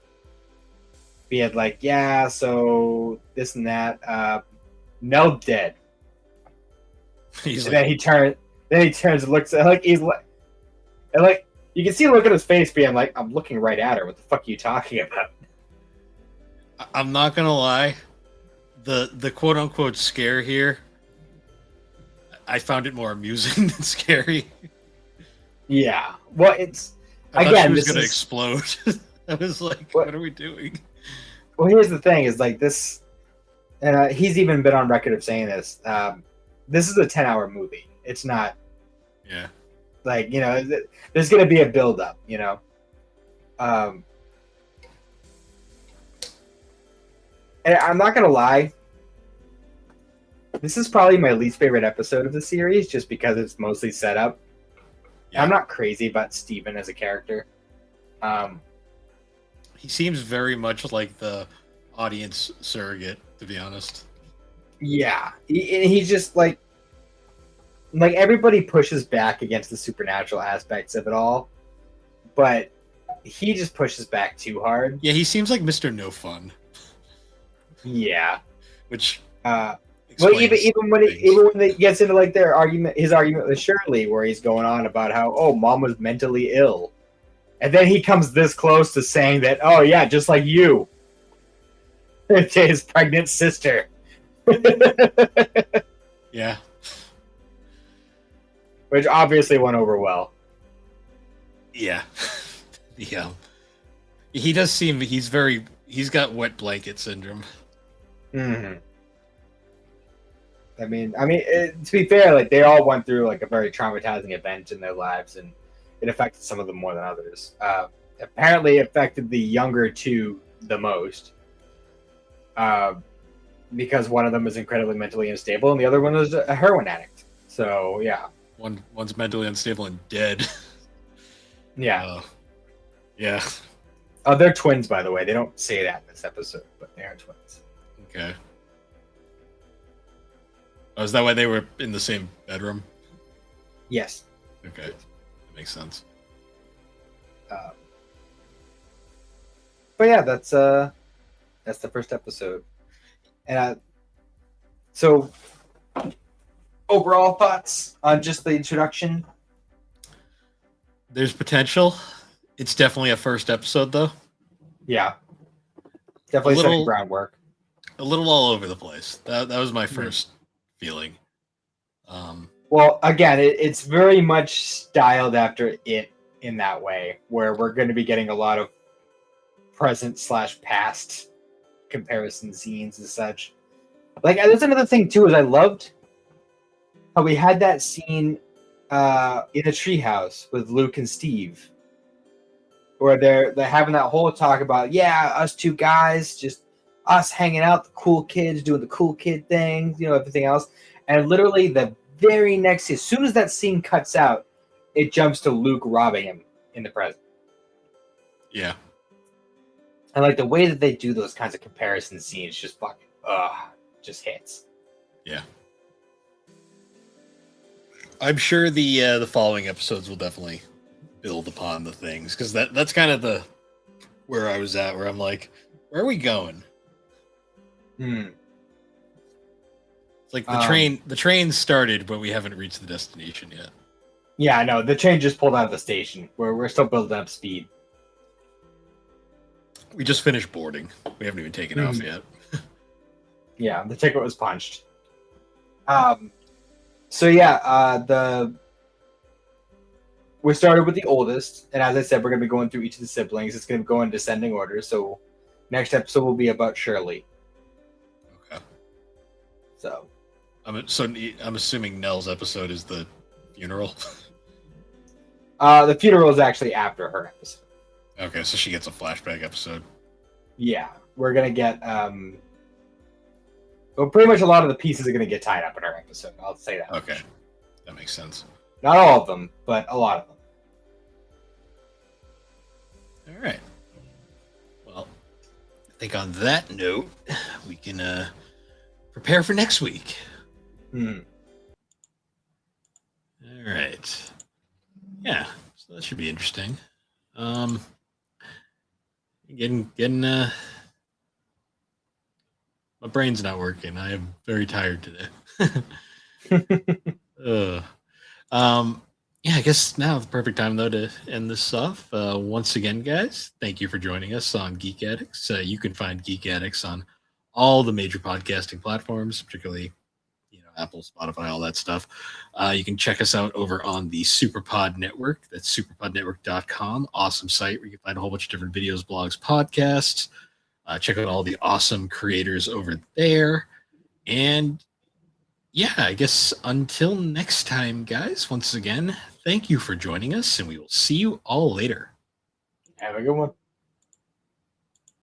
Be it like, yeah, so this and that. Nell's dead. Then he turns and looks at like he's like, and like you can see the look at his face being like, I'm looking right at her. What the fuck are you talking about? I'm not gonna lie, the quote unquote scare here, I found it more amusing than scary. Yeah, well, it's I thought she was gonna explode. I was like, what are we doing? Well, here's the thing: is like this, and he's even been on record of saying this. This is a 10-hour movie. It's not. Yeah. Like, there's gonna be a build-up, And I'm not gonna lie, this is probably my least favorite episode of the series, just because it's mostly set up. Yeah. I'm not crazy about Steven as a character. He seems very much like the audience surrogate, to be honest. Yeah, he's just like everybody pushes back against the supernatural aspects of it all, but he just pushes back too hard. Yeah, he seems like Mr. No Fun. Yeah, which well, even when he gets into like his argument with Shirley, where he's going on about how mom was mentally ill, and then he comes this close to saying that just like you, to his pregnant sister. Yeah, which obviously went over well. Yeah, yeah, he does seem he's got wet blanket syndrome. Mm-hmm. I mean, to be fair, like they all went through like a very traumatizing event in their lives, and it affected some of them more than others. Apparently, it affected the younger two the most, because one of them is incredibly mentally unstable, and the other one is a heroin addict. So yeah, one's mentally unstable and dead. Yeah, yeah. They're twins, by the way. They don't say that in this episode, but they are twins. Okay. Oh, is that why they were in the same bedroom? Yes. Okay, that makes sense. But yeah, that's the first episode, and so overall thoughts on just the introduction. There's potential. It's definitely a first episode, though. Yeah, definitely setting groundwork. A little all over the place. That was my first feeling. Well, again, it's very much styled after it in that way, where we're going to be getting a lot of present/past comparison scenes and such. Like, there's another thing too, is I loved how we had that scene in a treehouse with Luke and Steve, where they're having that whole talk about us two guys, just us hanging out, the cool kids doing the cool kid things, everything else. And literally the very next, as soon as that scene cuts out, it jumps to Luke robbing him in the present. Yeah. And like the way that they do those kinds of comparison scenes just fucking just hits. Yeah. I'm sure the following episodes will definitely build upon the things, because that's kind of the where I was at, where I'm like, where are we going? It's like the train started, but we haven't reached the destination yet. Yeah, I know. The train just pulled out of the station. We're still building up speed. We just finished boarding. We haven't even taken off yet. Yeah, the ticket was punched. So yeah, we started with the oldest, and as I said, we're gonna be going through each of the siblings. It's gonna go in descending order. So next episode will be about Shirley. Okay. So I'm assuming Nell's episode is the funeral. The funeral is actually after her episode. Okay, so she gets a flashback episode. Yeah, we're gonna get well, pretty much a lot of the pieces are gonna get tied up in her episode. I'll say that. Okay, that makes sense. Not all of them, but a lot of them. All right. Well, I think on that note, we can prepare for next week. All right. Yeah, so that should be interesting. Getting my brain's not working. I am very tired today. Yeah, I guess now the perfect time though to end this off. Once again, guys, thank you for joining us on Geek Addicts. You can find Geek Addicts on all the major podcasting platforms, particularly Apple, Spotify, all that stuff. You can check us out over on the Superpod Network. That's superpodnetwork.com. Awesome site where you can find a whole bunch of different videos, blogs, podcasts. Check out all the awesome creators over there. And yeah, I guess until next time, guys, once again, thank you for joining us, and we will see you all later. Have a good one.